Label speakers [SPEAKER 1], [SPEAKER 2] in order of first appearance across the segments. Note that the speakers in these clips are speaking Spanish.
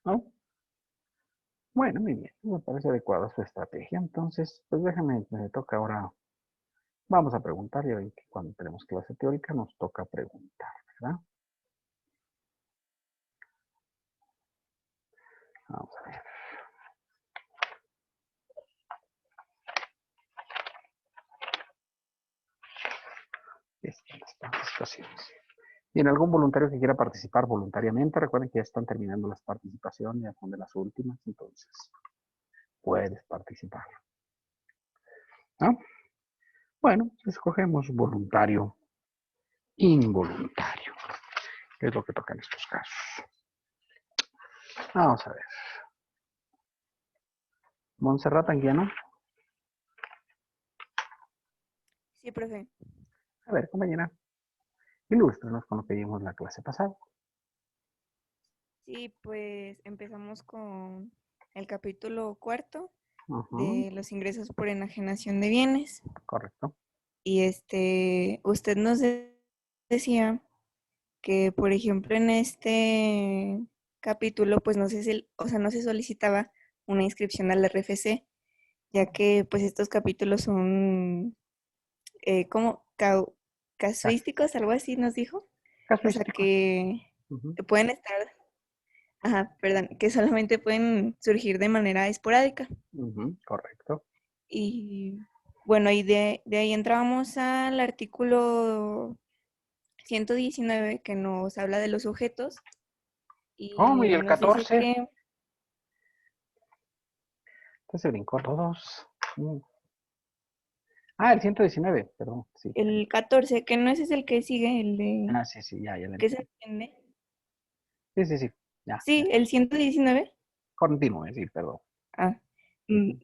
[SPEAKER 1] ¿no? Bueno, muy bien, me parece adecuada su estrategia. Entonces, pues déjame, me toca ahora, vamos a preguntar, ya ven que cuando tenemos clase teórica nos toca preguntar, ¿verdad? Vamos a ver. Las participaciones. Bien, algún voluntario que quiera participar voluntariamente, recuerden que ya están terminando las participaciones, ya son de las últimas, entonces puedes participar, ¿no? Bueno, escogemos voluntario, involuntario, que es lo que toca en estos casos. Vamos a ver. Montserrat Anguiano.
[SPEAKER 2] Sí, profe.
[SPEAKER 1] A ver, compañera, ilústranos con lo que vimos la clase pasada.
[SPEAKER 2] Sí, pues empezamos con el capítulo cuarto
[SPEAKER 1] Ujú,
[SPEAKER 2] de los ingresos por enajenación de bienes.
[SPEAKER 1] correcto.
[SPEAKER 2] Y usted nos decía que, por ejemplo, en este capítulo, pues no se solicitaba una inscripción al RFC, ya que pues estos capítulos son como
[SPEAKER 1] Cas-
[SPEAKER 2] casuísticos, algo así nos dijo. O sea
[SPEAKER 1] Casuísticos.
[SPEAKER 2] que
[SPEAKER 1] Ujú,
[SPEAKER 2] pueden estar, ajá, perdón, que solamente pueden surgir de manera esporádica.
[SPEAKER 1] ujú, correcto.
[SPEAKER 2] Y bueno, y de ahí entramos al artículo 119 que nos habla de los sujetos
[SPEAKER 1] Oh, y
[SPEAKER 2] y
[SPEAKER 1] el
[SPEAKER 2] nos dice
[SPEAKER 1] 14.
[SPEAKER 2] que
[SPEAKER 1] Entonces brincó todos. Mm. Ah, el 119, perdón. Sí, ahí.
[SPEAKER 2] el 14, que no ese es el que sigue, el de
[SPEAKER 1] Ah, sí, sí, ya lo
[SPEAKER 2] que se
[SPEAKER 1] entendí.
[SPEAKER 2] entiende.
[SPEAKER 1] Sí, sí, sí. Ya.
[SPEAKER 2] Sí, el 119.
[SPEAKER 1] Continúe, sí, perdón.
[SPEAKER 2] Ah, mm,
[SPEAKER 1] Ujú.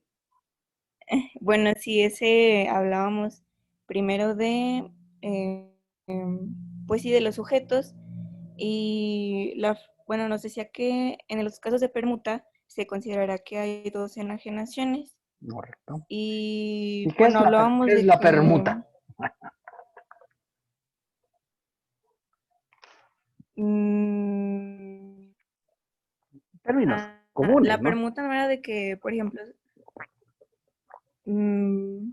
[SPEAKER 2] bueno, sí, ese hablábamos primero de, eh, pues sí, de los sujetos y bueno, nos decía que en los casos de permuta se considerará que hay dos enajenaciones
[SPEAKER 1] Correcto.
[SPEAKER 2] y
[SPEAKER 1] ¿Y qué
[SPEAKER 2] bueno,
[SPEAKER 1] es qué
[SPEAKER 2] hablábamos
[SPEAKER 1] es
[SPEAKER 2] de
[SPEAKER 1] la
[SPEAKER 2] que
[SPEAKER 1] permuta?
[SPEAKER 2] mm,
[SPEAKER 1] Términos comunes,
[SPEAKER 2] la
[SPEAKER 1] ¿no?
[SPEAKER 2] permuta no era de que, por ejemplo, mm,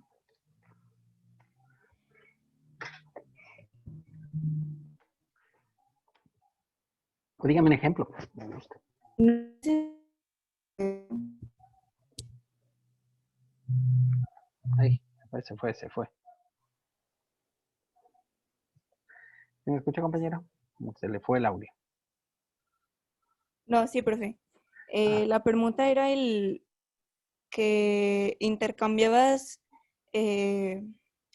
[SPEAKER 1] O dígame un ejemplo. Me gusta.
[SPEAKER 2] no sé,
[SPEAKER 1] Ahí, se fue. ¿Me escucha, compañero? Se le fue el audio.
[SPEAKER 2] no, sí, profe.
[SPEAKER 1] Ah,
[SPEAKER 2] La permuta era el que intercambiabas eh,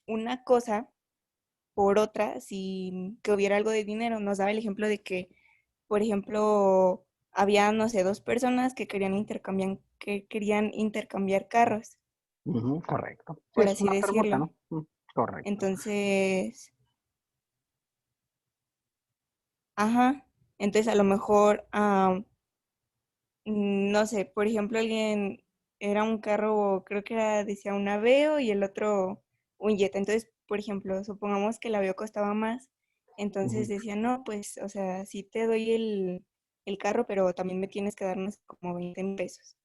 [SPEAKER 2] una cosa por otra sin que hubiera algo de dinero. Nos daba el ejemplo de que, por ejemplo, había, no sé, dos personas que querían intercambiar carros,
[SPEAKER 1] ujú, correcto. Sí,
[SPEAKER 2] por
[SPEAKER 1] es
[SPEAKER 2] así
[SPEAKER 1] una permuta,
[SPEAKER 2] decirlo.
[SPEAKER 1] ¿no? Correcto.
[SPEAKER 2] Entonces, ajá, entonces a lo mejor, no sé, por ejemplo, alguien era un carro, creo que era, decía un Aveo y el otro un Jetta. Entonces, por ejemplo, supongamos que el Aveo costaba más, entonces
[SPEAKER 1] Ujú,
[SPEAKER 2] decía, no, pues, o sea, sí te doy el carro, pero también me tienes que darnos como 20 pesos.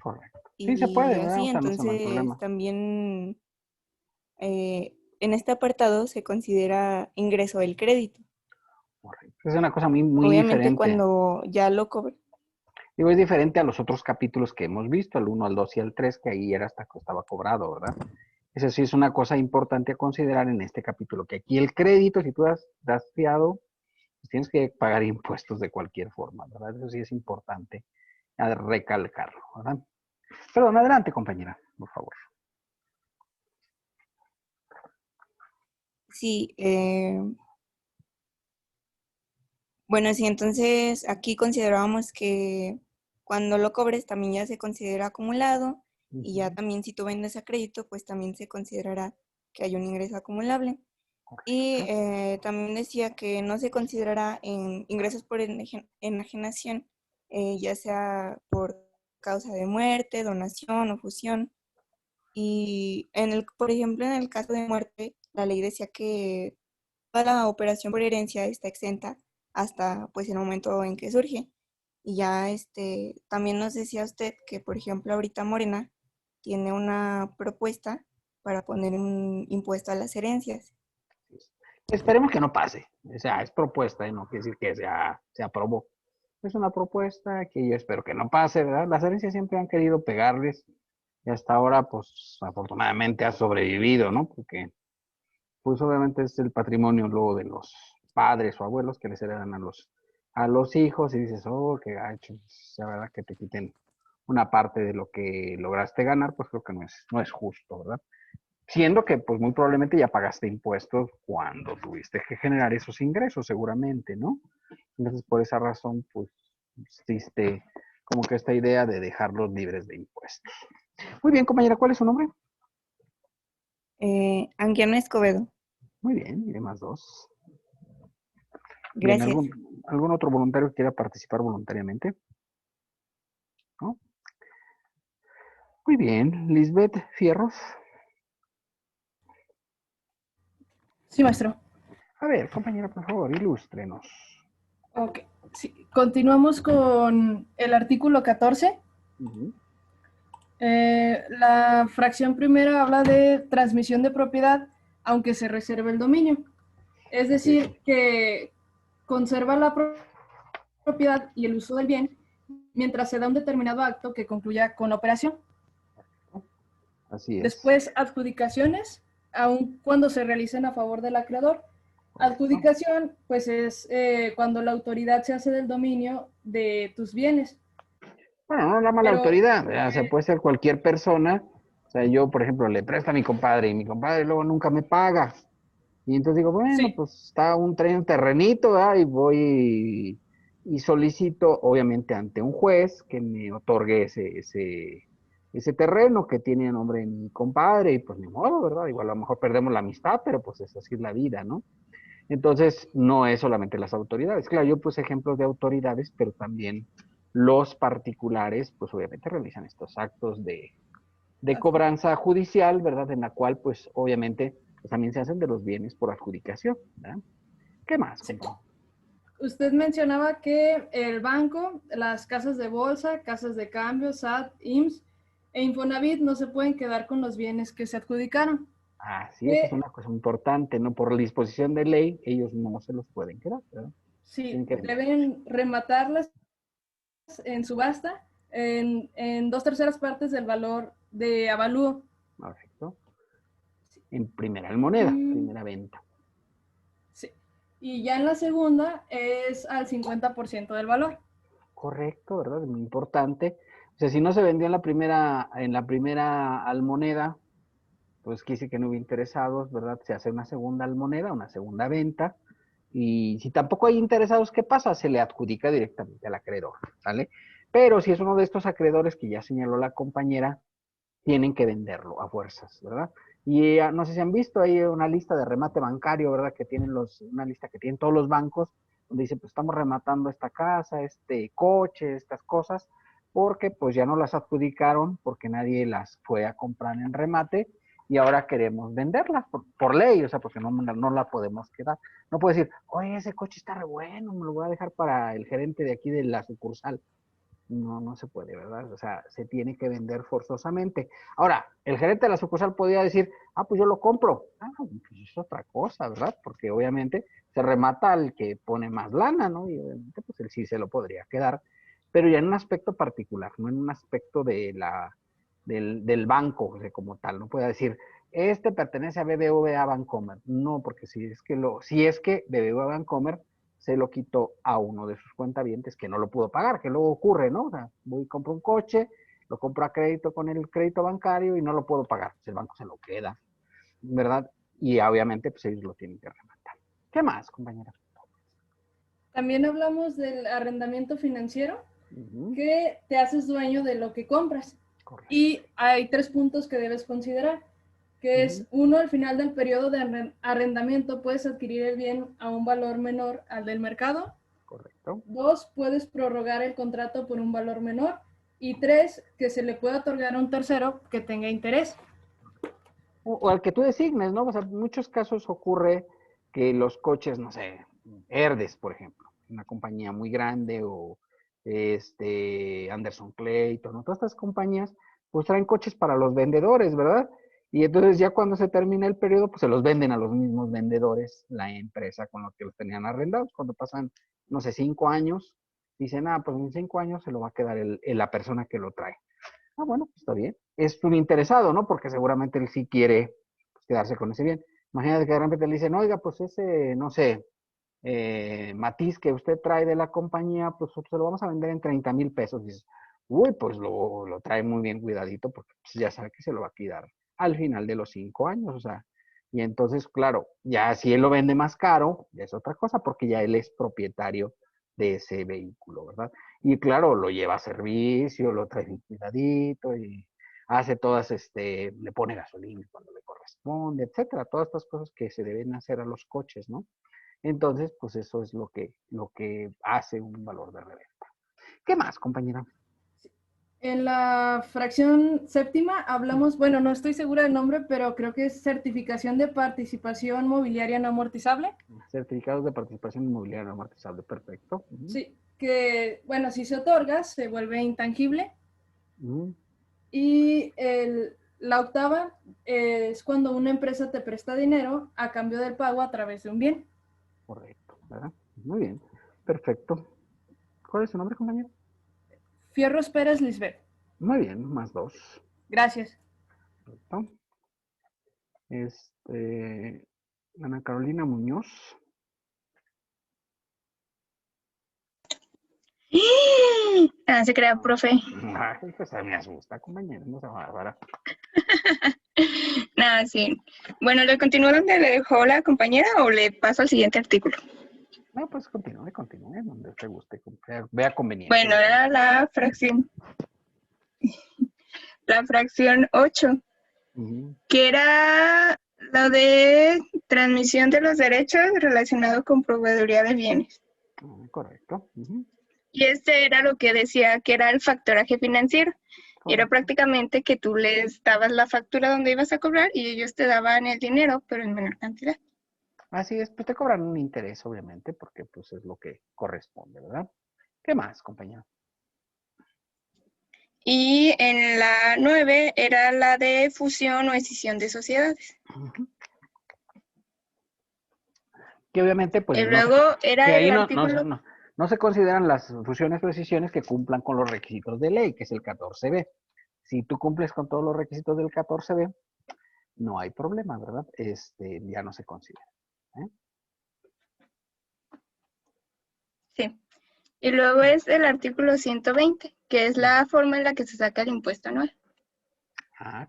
[SPEAKER 1] correcto. Sí, se
[SPEAKER 2] Y
[SPEAKER 1] puede, ¿verdad?
[SPEAKER 2] así,
[SPEAKER 1] O sea, no, eso no hay
[SPEAKER 2] entonces
[SPEAKER 1] problema.
[SPEAKER 2] también en este apartado se considera ingreso el crédito.
[SPEAKER 1] Correcto. Es una cosa muy, muy
[SPEAKER 2] Obviamente
[SPEAKER 1] diferente.
[SPEAKER 2] cuando ya lo cobre.
[SPEAKER 1] Digo, es diferente a los otros capítulos que hemos visto, el uno, al 2 y al 3, que ahí era hasta que estaba cobrado, ¿verdad? Eso sí es una cosa importante a considerar en este capítulo, que aquí el crédito, si tú das fiado, pues tienes que pagar impuestos de cualquier forma, ¿verdad? Eso sí es importante a recalcarlo, ¿verdad? Perdón, adelante, compañera, por favor.
[SPEAKER 2] Sí, bueno, sí, entonces aquí considerábamos que cuando lo cobres también ya se considera acumulado y ya
[SPEAKER 1] Ujú,
[SPEAKER 2] también si tú vendes a crédito, pues también se considerará que hay un ingreso acumulable. Y
[SPEAKER 1] correcto.
[SPEAKER 2] también decía que no se considerará en ingresos por enajenación, ya sea por causa de muerte, donación o fusión. Y por ejemplo, en el caso de muerte, la ley decía que toda la operación por herencia está exenta hasta pues el momento en que surge. Y ya también nos decía usted que, por ejemplo, ahorita Morena tiene una propuesta para poner un impuesto a las herencias.
[SPEAKER 1] Esperemos que no pase. O sea, es propuesta y no quiere decir que se aprobó. Es una propuesta que yo espero que no pase, ¿verdad? Las herencias siempre han querido pegarles y hasta ahora, pues, afortunadamente ha sobrevivido, ¿no? Porque, pues, obviamente es el patrimonio luego de los padres o abuelos que les heredan a los hijos y dices, oh, qué gacho, pues, la verdad que te quiten una parte de lo que lograste ganar, pues creo que no es justo, ¿verdad? Siendo que, pues muy probablemente ya pagaste impuestos cuando tuviste que generar esos ingresos, seguramente, ¿no? Entonces, por esa razón, pues, existe como que esta idea de dejarlos libres de impuestos. Muy bien, compañera, ¿cuál es su nombre?
[SPEAKER 2] Anguiano Escobedo.
[SPEAKER 1] Muy bien, y más dos. Bien,
[SPEAKER 2] Gracias.
[SPEAKER 1] ¿algún otro voluntario que quiera participar voluntariamente? ¿No? Muy bien, Lisbeth Fierros.
[SPEAKER 3] Sí, maestro.
[SPEAKER 1] A ver, compañera, por favor, ilústrenos.
[SPEAKER 3] Ok. Sí. Continuamos con el artículo 14.
[SPEAKER 1] Uh-huh.
[SPEAKER 3] La fracción primera habla de transmisión de propiedad, aunque se reserve el dominio. Es decir, que conserva la propiedad y el uso del bien mientras se da un determinado acto que concluya con la operación.
[SPEAKER 1] Así es.
[SPEAKER 3] Después, adjudicaciones, aun cuando se realicen a favor del acreedor. Adjudicación, pues es cuando la autoridad se hace del dominio de tus bienes.
[SPEAKER 1] Bueno, no la mala
[SPEAKER 3] Pero,
[SPEAKER 1] autoridad, o sea, puede ser cualquier persona. O sea, yo, por ejemplo, le presto a mi compadre y mi compadre luego nunca me paga. Y entonces digo, bueno,
[SPEAKER 3] sí,
[SPEAKER 1] pues está un terrenito, ¿verdad? Y voy y solicito, obviamente, ante un juez que me otorgue ese terreno que tiene a nombre de mi compadre. Y pues ni modo, ¿verdad? Igual a lo mejor perdemos la amistad, pero pues es así la vida, ¿no? Entonces, no es solamente las autoridades. Claro, yo puse ejemplos de autoridades, pero también los particulares, pues obviamente realizan estos actos de cobranza judicial, ¿verdad? En la cual, pues obviamente, pues, también se hacen de los bienes por adjudicación, ¿verdad? ¿Qué más,
[SPEAKER 3] sí.
[SPEAKER 1] compañero?
[SPEAKER 3] Usted mencionaba que el banco, las casas de bolsa, casas de cambio, SAT, IMSS e Infonavit no se pueden quedar con los bienes que se adjudicaron.
[SPEAKER 1] Así es
[SPEAKER 3] Que,
[SPEAKER 1] una cosa importante, ¿no? Por disposición de ley, ellos no se los pueden quedar, ¿verdad?
[SPEAKER 3] sí,
[SPEAKER 1] Tienen que venderlos.
[SPEAKER 3] deben rematarlas en subasta en 2/3 partes del valor de avalúo.
[SPEAKER 1] Perfecto. En primera moneda,
[SPEAKER 3] Mm,
[SPEAKER 1] primera venta.
[SPEAKER 3] sí. Y ya en la segunda es al 50% del valor.
[SPEAKER 1] Correcto, ¿verdad? Es muy importante. O sea, si no se vendió en la primera almoneda, pues quise que no hubo interesados, ¿verdad? Se hace una segunda almoneda, una segunda venta. Y si tampoco hay interesados, ¿qué pasa? Se le adjudica directamente al acreedor, ¿sale? Pero si es uno de estos acreedores que ya señaló la compañera, tienen que venderlo a fuerzas, ¿verdad? Y no sé si han visto ahí una lista de remate bancario, ¿verdad? Que tienen una lista que tienen todos los bancos, donde dice, pues estamos rematando esta casa, este coche, estas cosas, porque pues ya no las adjudicaron, porque nadie las fue a comprar en remate, y ahora queremos venderlas por ley, o sea, porque no la podemos quedar. No puedo decir, oye, ese coche está re bueno, me lo voy a dejar para el gerente de aquí de la sucursal. No, no se puede, ¿verdad? O sea, se tiene que vender forzosamente. Ahora, el gerente de la sucursal podría decir, pues yo lo compro. Pues es otra cosa, ¿verdad? Porque obviamente se remata al que pone más lana, ¿no? Y obviamente, pues él sí se lo podría quedar, pero ya en un aspecto particular, no en un aspecto del banco, o sea, como tal. No puede decir, este pertenece a BBVA Bancomer. No, porque si es que BBVA Bancomer se lo quitó a uno de sus cuentavientes que no lo pudo pagar, que luego ocurre, ¿no? O sea, voy y compro un coche, lo compro a crédito con el crédito bancario y no lo puedo pagar. Pues el banco se lo queda, ¿verdad? Y obviamente, pues ellos lo tienen que rematar. ¿Qué más, compañera?
[SPEAKER 3] También hablamos del arrendamiento financiero,
[SPEAKER 1] Uh-huh.
[SPEAKER 3] que te haces dueño de lo que compras.
[SPEAKER 1] Correcto.
[SPEAKER 3] Y hay 3 puntos que debes considerar, que es, uno, al final del periodo de arrendamiento puedes adquirir el bien a un valor menor al del mercado.
[SPEAKER 1] Correcto.
[SPEAKER 3] 2, puedes prorrogar el contrato por un valor menor. Y 3, que se le puede otorgar a un tercero que tenga interés.
[SPEAKER 1] O al que tú designes, ¿no? O sea, en muchos casos ocurre que los coches, no sé, Herdes, por ejemplo, una compañía muy grande o Anderson Clayton, ¿no? Todas estas compañías, pues traen coches para los vendedores, ¿verdad? Y entonces ya cuando se termina el periodo, pues se los venden a los mismos vendedores, la empresa con la que los tenían arrendados. Cuando pasan, no sé, 5 años, dicen, pues en 5 años se lo va a quedar la persona que lo trae. Bueno, pues está bien. Es un interesado, ¿no? Porque seguramente él sí quiere pues, quedarse con ese bien. Imagínate que de repente le dicen, oiga, pues ese, no sé, Matiz que usted trae de la compañía, pues se lo vamos a vender en 30,000 pesos. Dices, uy, pues lo trae muy bien cuidadito porque pues, ya sabe que se lo va a quedar al final de los 5 años, o sea, y entonces, claro, ya si él lo vende más caro, ya es otra cosa porque ya él es propietario de ese vehículo, ¿verdad? Y claro, lo lleva a servicio, lo trae bien cuidadito y hace todas, le pone gasolina cuando le corresponde, etcétera, todas estas cosas que se deben hacer a los coches, ¿no? Entonces, pues eso es lo que hace un valor de reventa. ¿Qué más, compañera?
[SPEAKER 3] En la fracción séptima hablamos, bueno, no estoy segura del nombre, pero creo que es certificación de participación mobiliaria no amortizable.
[SPEAKER 1] Certificados de participación inmobiliaria no amortizable, perfecto.
[SPEAKER 3] Sí, que, bueno, si se otorga, se vuelve intangible.
[SPEAKER 1] Uh-huh.
[SPEAKER 3] Y la octava es cuando una empresa te presta dinero a cambio del pago a través de un bien.
[SPEAKER 1] Correcto, ¿verdad? Muy bien, perfecto. ¿Cuál es su nombre, compañero?
[SPEAKER 3] Fierros Pérez Lisbeth.
[SPEAKER 1] Muy bien, más 2.
[SPEAKER 3] Gracias.
[SPEAKER 1] Perfecto. Ana Carolina Muñoz.
[SPEAKER 4] Se crea, profe.
[SPEAKER 1] Ay, pues me asusta, compañera, no se bárbara.
[SPEAKER 4] Nada, sí. Bueno, ¿le continúo donde le dejó la compañera o le paso al siguiente artículo?
[SPEAKER 1] No, pues continúe, donde usted guste, vea conveniente.
[SPEAKER 4] Bueno, era la fracción 8, que era la de transmisión de los derechos relacionado con proveeduría de bienes.
[SPEAKER 1] Correcto.
[SPEAKER 4] Y este era lo que decía que era el factoraje financiero. Correcto. Era prácticamente que tú les dabas la factura donde ibas a cobrar y ellos te daban el dinero, pero en menor cantidad.
[SPEAKER 1] Así es, pues te cobran un interés, obviamente, porque pues es lo que corresponde, ¿verdad? ¿Qué más, compañero?
[SPEAKER 4] Y en la 9 era la de fusión o escisión de sociedades.
[SPEAKER 1] Que obviamente, pues,
[SPEAKER 4] y luego era el artículo...
[SPEAKER 1] no se consideran las fusiones o escisiones que cumplan con los requisitos de ley, que es el 14b. Si tú cumples con todos los requisitos del 14b, no hay problema, ¿verdad? Ya no se considera.
[SPEAKER 4] Sí. Y luego es el artículo 120, que es la forma en la que se saca el impuesto anual.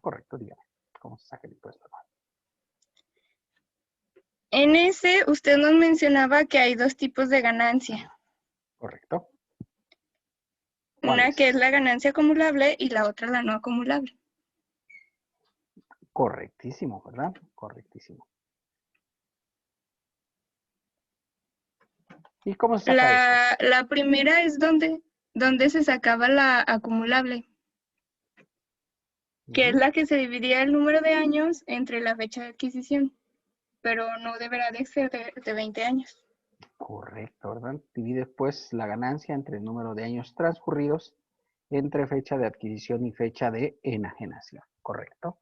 [SPEAKER 1] Correcto, dígame. ¿Cómo se saca el impuesto anual?
[SPEAKER 4] En ese, usted nos mencionaba que hay 2 tipos de ganancia.
[SPEAKER 1] Correcto.
[SPEAKER 4] Una que es la ganancia acumulable y la otra la no acumulable.
[SPEAKER 1] Correctísimo, ¿verdad? Correctísimo. ¿Y cómo se saca eso?
[SPEAKER 4] La primera es donde se sacaba la acumulable, que es la que se dividía el número de años entre la fecha de adquisición, pero no deberá de ser de 20 años.
[SPEAKER 1] Correcto, ¿verdad? Divide pues la ganancia entre el número de años transcurridos entre fecha de adquisición y fecha de enajenación. Correcto.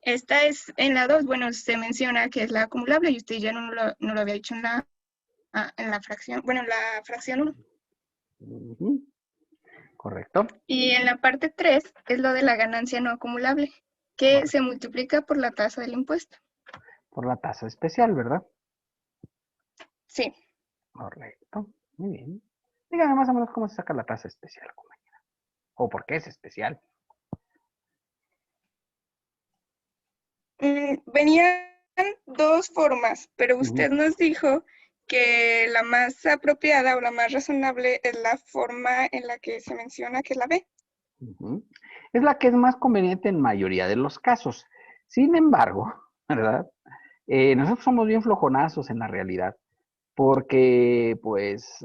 [SPEAKER 4] Esta es en la 2, bueno, se menciona que es la acumulable y usted ya no lo había dicho en la fracción, bueno, en la fracción 1.
[SPEAKER 1] Correcto.
[SPEAKER 4] Y en la parte 3 es lo de la ganancia no acumulable, que correcto, se multiplica por la tasa del impuesto.
[SPEAKER 1] Por la tasa especial, ¿verdad?
[SPEAKER 4] Sí.
[SPEAKER 1] Correcto. Muy bien. Dígame más o menos cómo se saca la tasa especial, compañera. ¿O por qué es especial?
[SPEAKER 4] Venían 2 formas, pero usted nos dijo que la más apropiada o la más razonable es la forma en la que se menciona que es la B.
[SPEAKER 1] Es la que es más conveniente en mayoría de los casos. Sin embargo, ¿verdad? Nosotros somos bien flojonazos en la realidad, porque pues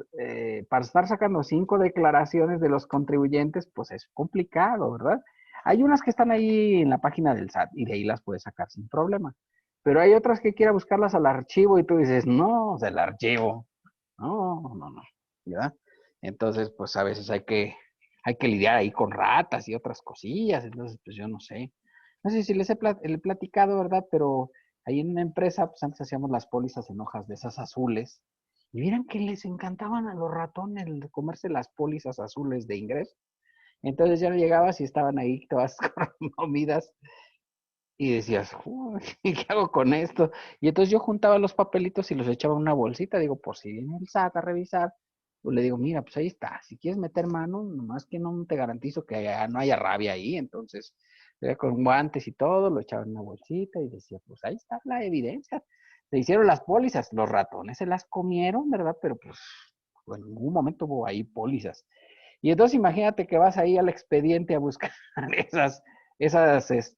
[SPEAKER 1] para estar sacando 5 declaraciones de los contribuyentes, pues es complicado, ¿verdad? Hay unas que están ahí en la página del SAT y de ahí las puedes sacar sin problema. Pero hay otras que quiera buscarlas al archivo y tú dices, no, o sea, el archivo. No, ¿verdad? Entonces, pues a veces hay que lidiar ahí con ratas y otras cosillas, entonces, pues yo no sé. No sé si les he platicado, ¿verdad? Pero ahí en una empresa, pues antes hacíamos las pólizas en hojas de esas azules, y miran que les encantaban a los ratones el comerse las pólizas azules de ingreso. Entonces ya no llegabas y estaban ahí todas comidas y decías, "Uy, ¿qué hago con esto?" Y entonces yo juntaba los papelitos y los echaba en una bolsita, digo, por si viene el SAT a revisar, pues le digo, mira, pues ahí está, si quieres meter mano, nomás que no te garantizo que no haya rabia ahí, entonces, con guantes y todo, lo echaba en una bolsita y decía, pues ahí está la evidencia. Se hicieron las pólizas, los ratones se las comieron, ¿verdad? Pero pues en ningún momento hubo ahí pólizas. Y entonces imagínate que vas ahí al expediente a buscar esas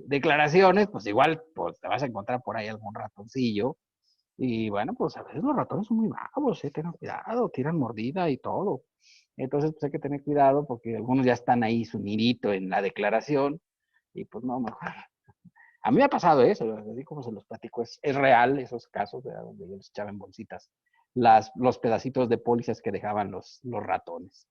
[SPEAKER 1] declaraciones, pues igual pues, te vas a encontrar por ahí algún ratoncillo. Y bueno, pues a veces los ratones son muy bravos, tengan cuidado, tiran mordida y todo. Entonces, pues hay que tener cuidado porque algunos ya están ahí su nidito en la declaración y pues no, mejor. A mí me ha pasado eso, así como se los platico, es real esos casos de donde yo les echaba en bolsitas los pedacitos de pólizas que dejaban los ratones.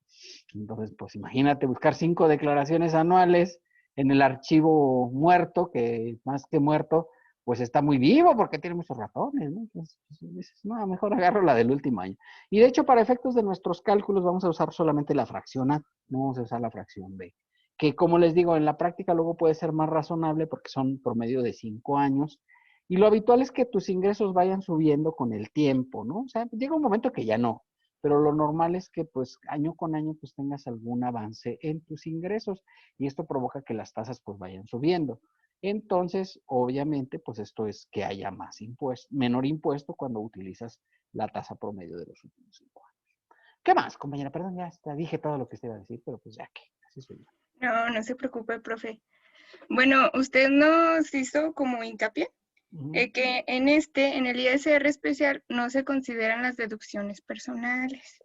[SPEAKER 1] Entonces, pues imagínate buscar 5 declaraciones anuales en el archivo muerto, que más que muerto, pues está muy vivo porque tiene muchos ratones, ¿no? Entonces, pues, dices, no, mejor agarro la del último año. Y de hecho, para efectos de nuestros cálculos, vamos a usar solamente la fracción A, no vamos a usar la fracción B. Que como les digo, en la práctica luego puede ser más razonable porque son promedio de 5 años. Y lo habitual es que tus ingresos vayan subiendo con el tiempo, ¿no? O sea, llega un momento que ya no, pero lo normal es que pues año con año pues tengas algún avance en tus ingresos y esto provoca que las tasas pues vayan subiendo. Entonces, obviamente, pues esto es que haya más impuesto, menor impuesto cuando utilizas la tasa promedio de los últimos 5 años. ¿Qué más, compañera? Perdón, ya dije todo lo que te iba a decir, pero pues ya que, así soy yo.
[SPEAKER 4] No, no se preocupe, profe. Bueno, usted nos hizo como hincapié que en el ISR especial, no se consideran las deducciones personales.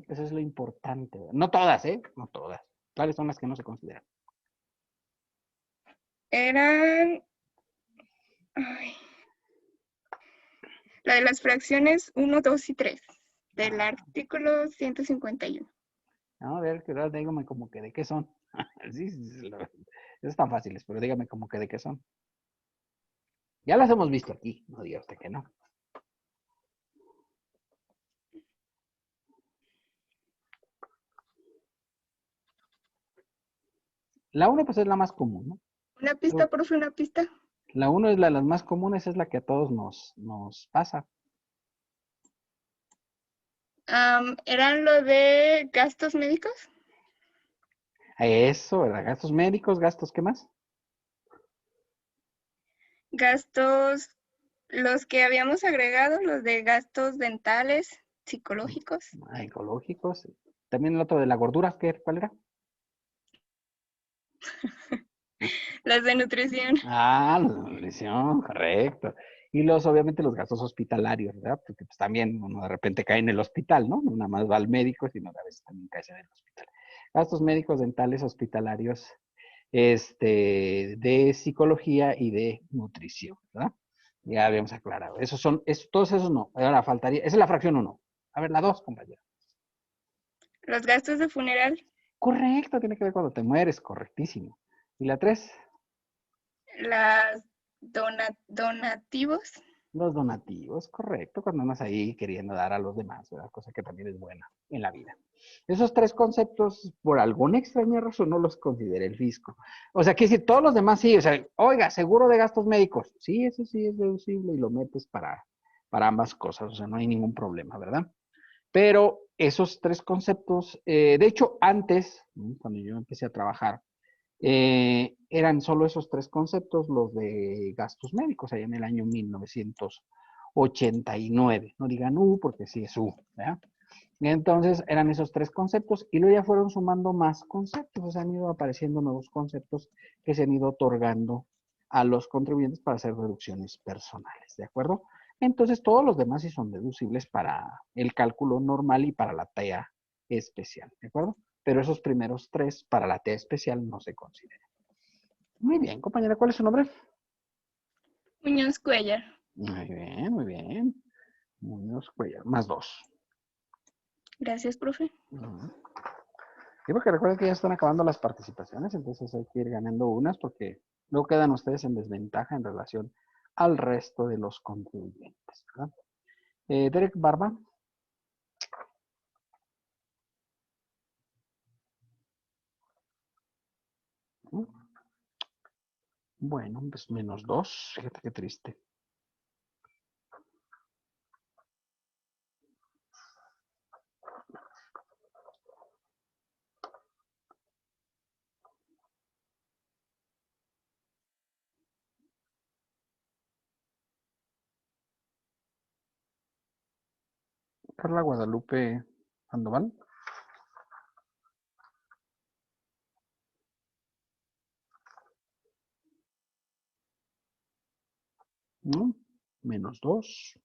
[SPEAKER 1] Eso es lo importante. No todas, ¿eh? No todas. ¿Cuáles son las que no se consideran?
[SPEAKER 4] Eran la de las fracciones 1, 2 y 3 del artículo 151.
[SPEAKER 1] No, a ver, que dígame como que de qué son. Sí, están fáciles, pero dígame como que de qué son. Ya las hemos visto aquí, no diga usted que no. La 1 pues es la más común, ¿no?
[SPEAKER 4] Una pista, profe, una pista.
[SPEAKER 1] La 1 es la de las más comunes, es la que a todos nos pasa.
[SPEAKER 4] ¿Eran lo de gastos médicos?
[SPEAKER 1] Eso, ¿verdad? Gastos médicos, gastos, ¿qué más?
[SPEAKER 4] Gastos, los que habíamos agregado, los de gastos dentales, psicológicos,
[SPEAKER 1] Ecológicos. También el otro de la gordura, ¿cuál era?
[SPEAKER 4] las de nutrición.
[SPEAKER 1] La nutrición, correcto. Y obviamente los gastos hospitalarios, ¿verdad? Porque pues también uno de repente cae en el hospital, ¿no? No nada más va al médico, sino a veces también cae en el hospital. Gastos médicos, dentales, hospitalarios, de psicología y de nutrición, ¿verdad? Ya habíamos aclarado. Todos esos no. Ahora faltaría, esa es la fracción 1. A ver, la 2, compañero.
[SPEAKER 4] Los gastos de funeral,
[SPEAKER 1] Correcto, tiene que ver cuando te mueres, correctísimo. ¿Y la 3?
[SPEAKER 4] las donativos,
[SPEAKER 1] Los donativos, correcto, cuando andas ahí queriendo dar a los demás, ¿verdad? Cosa que también es buena en la vida. Esos 3 conceptos, por alguna extraña razón, no los considera el fisco. O sea, que si todos los demás sí, o sea, oiga, seguro de gastos médicos, sí, eso sí es deducible y lo metes para ambas cosas, o sea, no hay ningún problema, ¿verdad? Pero esos 3 conceptos, de hecho, antes, cuando yo empecé a trabajar, eran solo esos 3 conceptos los de gastos médicos, allá en el año 1989. No digan porque sí es ¿verdad? Entonces eran esos 3 conceptos y luego ya fueron sumando más conceptos, o sea, han ido apareciendo nuevos conceptos que se han ido otorgando a los contribuyentes para hacer reducciones personales, ¿de acuerdo? Entonces todos los demás sí son deducibles para el cálculo normal y para la TEA especial, ¿de acuerdo? Pero esos primeros 3 para la TEA especial no se consideran. Muy bien, compañera, ¿cuál es su nombre?
[SPEAKER 4] Muñoz Cuellar.
[SPEAKER 1] Muy bien, muy bien. Muñoz Cuellar, más 2.
[SPEAKER 4] Gracias, profe.
[SPEAKER 1] Ujú. Sí, porque recuerden que ya están acabando las participaciones, entonces hay que ir ganando unas porque luego quedan ustedes en desventaja en relación al resto de los contribuyentes, ¿verdad? Derek Barba. ¿No? Bueno, pues -2, fíjate qué triste. Carla Guadalupe Sandoval. ¿No? -2.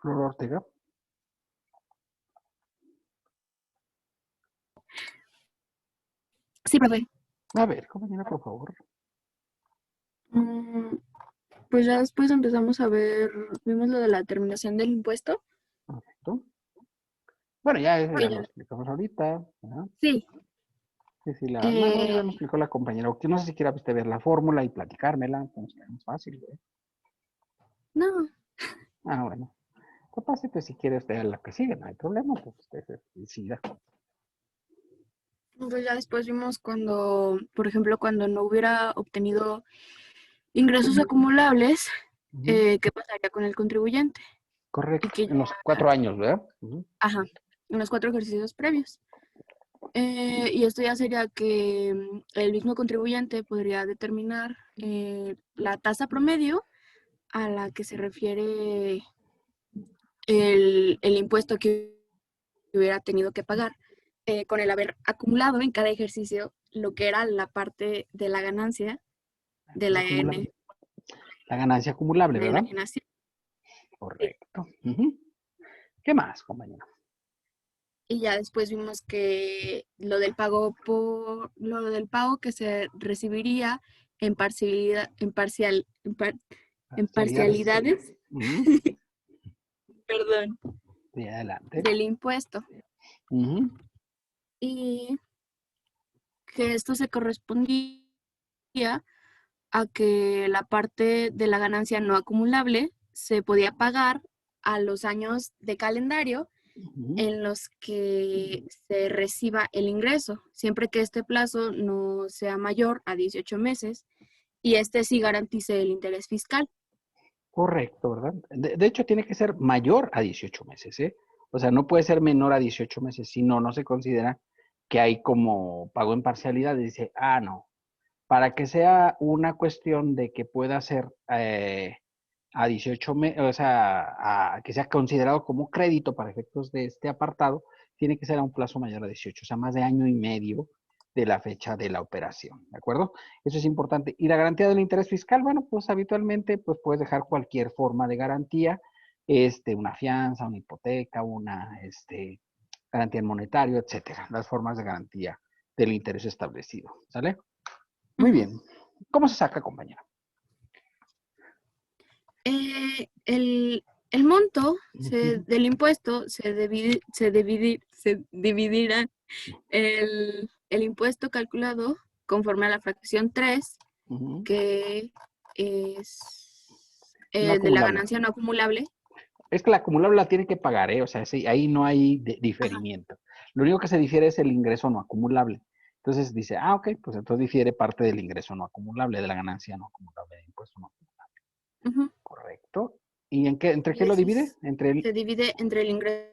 [SPEAKER 1] Flor Ortega.
[SPEAKER 5] Sí, profe.
[SPEAKER 1] A ver, compañera, por favor.
[SPEAKER 5] Pues ya después empezamos a ver, vimos lo de la terminación del impuesto.
[SPEAKER 1] Perfecto. Bueno, ya
[SPEAKER 5] Que
[SPEAKER 1] lo
[SPEAKER 5] ya-
[SPEAKER 1] explicamos ahorita, ¿verdad?
[SPEAKER 5] Sí,
[SPEAKER 1] Sí, sí, no, ya
[SPEAKER 5] eh,
[SPEAKER 1] lo explicó la compañera. No sé si quiera usted ver la fórmula y platicármela, pues es fácil, ¿eh?
[SPEAKER 5] no,
[SPEAKER 1] Ah, bueno. Capaz, pues si quiere usted la que sigue, no hay problema, pues usted decida.
[SPEAKER 5] pues ya después vimos cuando, por ejemplo, cuando no hubiera obtenido ingresos acumulables,
[SPEAKER 1] Ujú.
[SPEAKER 5] ¿qué pasaría con el contribuyente? Y
[SPEAKER 1] Correcto,
[SPEAKER 5] que
[SPEAKER 1] en
[SPEAKER 5] ya,
[SPEAKER 1] los 4 años, ¿verdad? Ujú.
[SPEAKER 5] ajá, en los 4 ejercicios previos. Y esto ya sería que el mismo contribuyente podría determinar la tasa promedio a la que se refiere el impuesto que hubiera tenido que pagar con el haber acumulado en cada ejercicio lo que era la parte de la ganancia de la
[SPEAKER 1] Acumulable. La ganancia acumulable, ¿verdad?
[SPEAKER 5] enajenación.
[SPEAKER 1] Correcto. Ujú. ¿Qué más, compañero?
[SPEAKER 5] Y ya después vimos que lo del pago que se recibiría en en
[SPEAKER 1] Parcialidades.
[SPEAKER 5] parcialidades,
[SPEAKER 1] Ujú.
[SPEAKER 5] perdón,
[SPEAKER 1] Sí, adelante.
[SPEAKER 5] del impuesto.
[SPEAKER 1] Ujú.
[SPEAKER 5] Y que esto se correspondía a que la parte de la ganancia no acumulable se podía pagar a los años de calendario
[SPEAKER 1] Ujú.
[SPEAKER 5] en los que se reciba el ingreso, siempre que este plazo no sea mayor a 18 meses y este sí garantice el interés fiscal.
[SPEAKER 1] Correcto, ¿verdad? De hecho, tiene que ser mayor a 18 meses, ¿eh? O sea, no puede ser menor a 18 meses, si no, no se considera que hay como pago en parcialidad. Y dice, ah, no. Para que sea una cuestión de que pueda ser a 18 meses, o sea, que sea considerado como crédito para efectos de este apartado, tiene que ser a un plazo mayor a 18, o sea, más de año y medio de la fecha de la operación, ¿de acuerdo? Eso es importante. Y la garantía del interés fiscal, bueno, pues habitualmente pues puedes dejar cualquier forma de garantía, una fianza, una hipoteca, una garantía en monetario, etcétera, las formas de garantía del interés establecido, ¿sale? Muy bien. ¿Cómo se saca, compañera?
[SPEAKER 5] El monto del impuesto se dividirá el impuesto calculado conforme a la fracción 3,
[SPEAKER 1] Ujú.
[SPEAKER 5] que es
[SPEAKER 1] No
[SPEAKER 5] de la
[SPEAKER 1] acumulable.
[SPEAKER 5] ganancia no acumulable.
[SPEAKER 1] Es que la acumulable la tiene que pagar, ¿eh? O sea, sí, ahí no hay diferimiento. Lo único que se difiere es el ingreso no acumulable. Entonces dice, ah, ok, pues entonces difiere parte del ingreso no acumulable, de la ganancia no acumulable, de impuesto no acumulable.
[SPEAKER 5] Ujú.
[SPEAKER 1] Correcto. ¿Y entre
[SPEAKER 5] Y
[SPEAKER 1] qué lo
[SPEAKER 5] ese
[SPEAKER 1] divide? Entre
[SPEAKER 5] se
[SPEAKER 1] el
[SPEAKER 5] divide entre el ingreso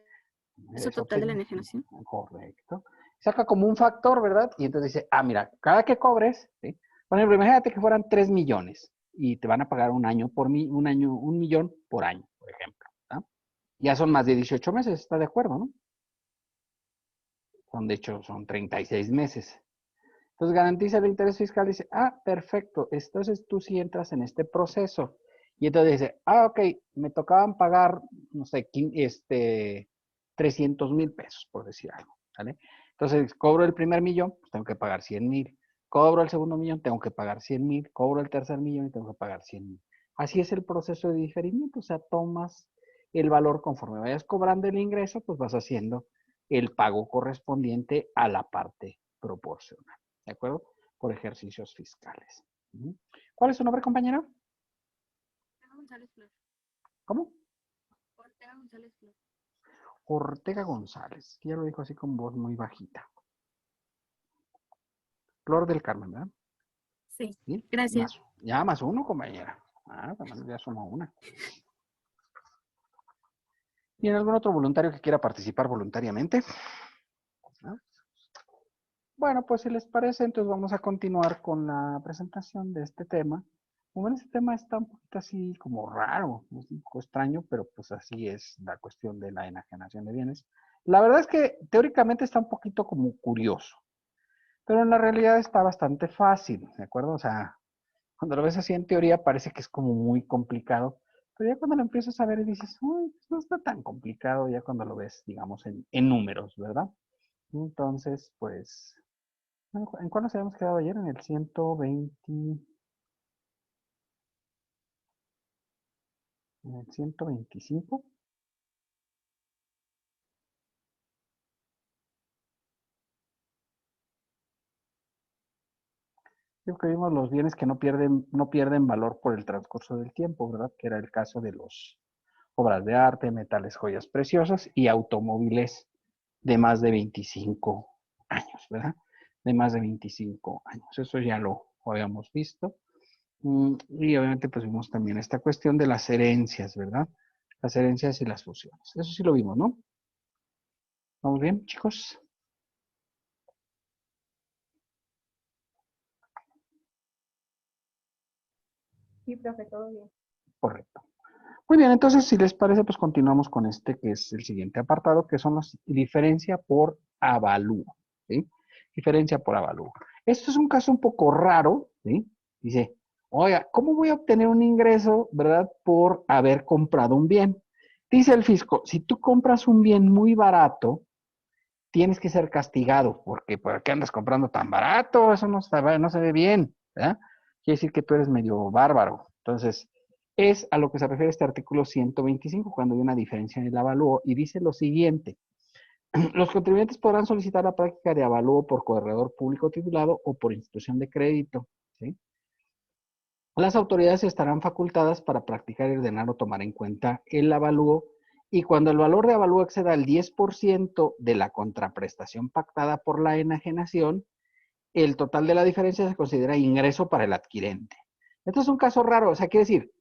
[SPEAKER 1] ingreso
[SPEAKER 5] total de la
[SPEAKER 1] obtenido.
[SPEAKER 5] enajenación.
[SPEAKER 1] Correcto. Saca como un factor, ¿verdad? Y entonces dice, ah, mira, cada que cobres, ¿sí? Por ejemplo, imagínate que fueran 3 millones y te van a pagar un año un millón por año, por ejemplo. ¿Tá? Ya son más de 18 meses, ¿está de acuerdo, no? De hecho, son 36 meses. Entonces, garantiza el interés fiscal. Dice, ah, perfecto. Entonces, tú sí entras en este proceso. Y entonces dice, ah, ok, me tocaban pagar, no sé, 300,000 pesos, por decir algo. ¿Vale? Entonces, cobro el primer millón, pues tengo que pagar 100,000. Cobro el segundo millón, tengo que pagar 100,000. Cobro el tercer millón y tengo que pagar 100,000. Así es el proceso de diferimiento. O sea, tomas el valor conforme vayas cobrando el ingreso, pues vas haciendo el pago correspondiente a la parte proporcional. ¿De acuerdo? Por ejercicios fiscales. ¿Cuál es su nombre, compañero?
[SPEAKER 5] Ortega González Flor.
[SPEAKER 1] ¿Cómo?
[SPEAKER 5] Ortega González Flor.
[SPEAKER 1] Ortega González. Ya lo dijo así con voz muy bajita. Flor del Carmen, ¿verdad?
[SPEAKER 5] Sí,
[SPEAKER 1] ¿Sí?
[SPEAKER 5] gracias.
[SPEAKER 1] Ya más uno, compañera. Ah, ya suma una. ¿Tiene algún otro voluntario que quiera participar voluntariamente? ¿No? Bueno, pues si les parece, entonces vamos a continuar con la presentación de este tema. Bueno, este tema está un poquito así como raro, un poco extraño, pero pues así es la cuestión de la enajenación de bienes. La verdad es que teóricamente está un poquito como curioso, pero en la realidad está bastante fácil, ¿de acuerdo? O sea, cuando lo ves así en teoría parece que es como muy complicado, pero ya cuando lo empiezas a ver y dices, uy, pues no está tan complicado ya cuando lo ves, digamos, en números, ¿verdad? Entonces, pues, ¿en cuál nos habíamos quedado ayer? En el 120, en el 125. Creo que vimos los bienes que no pierden valor por el transcurso del tiempo, ¿verdad? Que era el caso de los obras de arte, metales, joyas preciosas y automóviles de más de 25 años, ¿verdad? De más de 25 años. Eso ya lo habíamos visto. Y obviamente pues vimos también esta cuestión de las herencias, ¿verdad? Las herencias y las fusiones. Eso sí lo vimos, ¿no? ¿Vamos bien, chicos?
[SPEAKER 3] Sí, profe, todo bien.
[SPEAKER 1] Correcto. Muy bien, entonces si les parece, pues continuamos con este que es el siguiente apartado, que son las diferencia por avalúo, ¿sí? Diferencia por avalúo. Esto es un caso un poco raro, ¿sí? Dice, oiga, ¿cómo voy a obtener un ingreso, verdad, por haber comprado un bien? Dice el fisco, si tú compras un bien muy barato, tienes que ser castigado, porque ¿por qué andas comprando tan barato? Eso no se ve bien, ¿verdad? Quiere decir que tú eres medio bárbaro. Entonces, es a lo que se refiere este artículo 125, cuando hay una diferencia en el avalúo, y dice lo siguiente. Los contribuyentes podrán solicitar la práctica de avalúo por corredor público titulado o por institución de crédito, ¿sí? Las autoridades estarán facultadas para practicar y ordenar o tomar en cuenta el avalúo, y cuando el valor de avalúo exceda el 10% de la contraprestación pactada por la enajenación, el total de la diferencia se considera ingreso para el adquirente. Esto es un caso raro, o sea, quiere decir,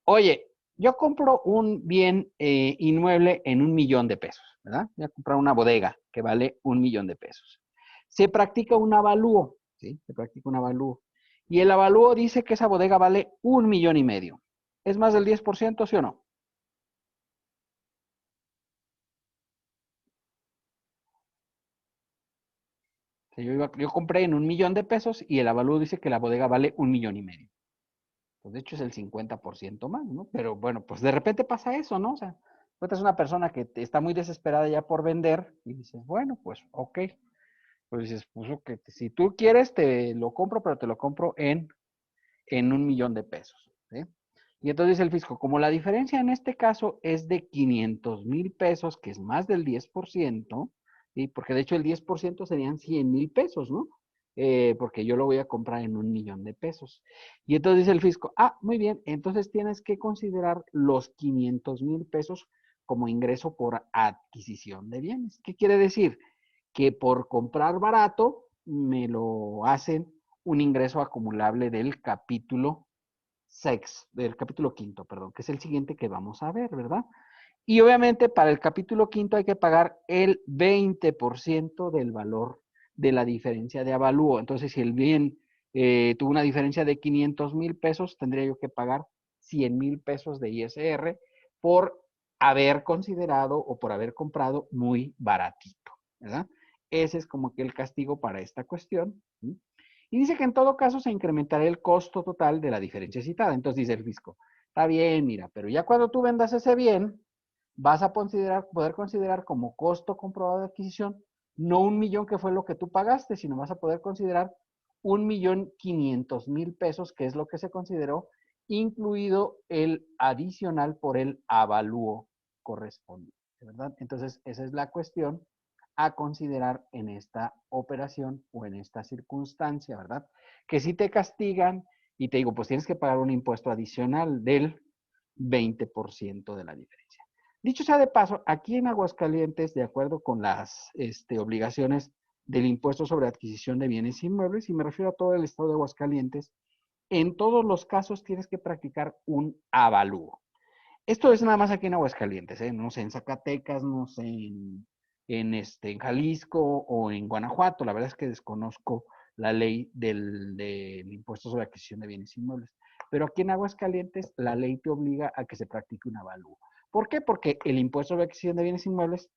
[SPEAKER 1] oye, yo compro un bien inmueble en 1,000,000 de pesos, ¿verdad? Voy a comprar una bodega que vale 1,000,000 de pesos. Se practica un avalúo, ¿sí? Se practica un avalúo. Y el avalúo dice que esa bodega vale 1,500,000. ¿Es más del 10%, sí o no? Yo compré en 1,000,000 de pesos y el avalúo dice que la bodega vale 1,500,000. Pues de hecho es el 50% más, ¿no? Pero bueno, pues de repente pasa eso, ¿no? O sea, tú es una persona que está muy desesperada ya por vender y dices, bueno, pues ok. Pues dices, pues ok, si tú quieres te lo compro, pero te lo compro en 1,000,000 de pesos, ¿sí? Y entonces el fisco, como la diferencia en este caso es de 500,000 pesos, que es más del 10%, ¿sí? Porque de hecho el 10% serían 100,000 pesos, ¿no? Porque yo lo voy a comprar en 1,000,000 de pesos. Y entonces dice el fisco, ah, muy bien, entonces tienes que considerar los 500,000 pesos como ingreso por adquisición de bienes. ¿Qué quiere decir? Que por comprar barato me lo hacen un ingreso acumulable del capítulo quinto, perdón, que es el siguiente que vamos a ver, ¿verdad? Y obviamente para el capítulo quinto hay que pagar el 20% del valor de la diferencia de avalúo. Entonces, si el bien tuvo una diferencia de 500,000 pesos, tendría yo que pagar 100,000 pesos de ISR por haber considerado o por haber comprado muy baratito, ¿verdad? ese es como que el castigo para esta cuestión. ¿Sí? Y dice que en todo caso se incrementará el costo total de la diferencia citada. Entonces dice el fisco, está bien, mira, pero ya cuando tú vendas ese bien, vas a poder considerar como costo comprobado de adquisición no 1,000,000 que fue lo que tú pagaste, sino vas a poder considerar 1,500,000 pesos, que es lo que se consideró, incluido el adicional por el avalúo correspondiente, ¿verdad? Entonces, esa es la cuestión a considerar en esta operación o en esta circunstancia, ¿verdad? Que si te castigan y te digo, pues tienes que pagar un impuesto adicional del 20% de la diferencia. Dicho sea de paso, aquí en Aguascalientes, de acuerdo con las obligaciones del impuesto sobre adquisición de bienes inmuebles, y me refiero a todo el estado de Aguascalientes, en todos los casos tienes que practicar un avalúo. Esto es nada más aquí en Aguascalientes, ¿eh? No sé, en Zacatecas, no sé, en Jalisco o en Guanajuato. La verdad es que desconozco la ley del impuesto sobre adquisición de bienes inmuebles. Pero aquí en Aguascalientes la ley te obliga a que se practique un avalúo. ¿Por qué? Porque el impuesto sobre adquisición de bienes inmuebles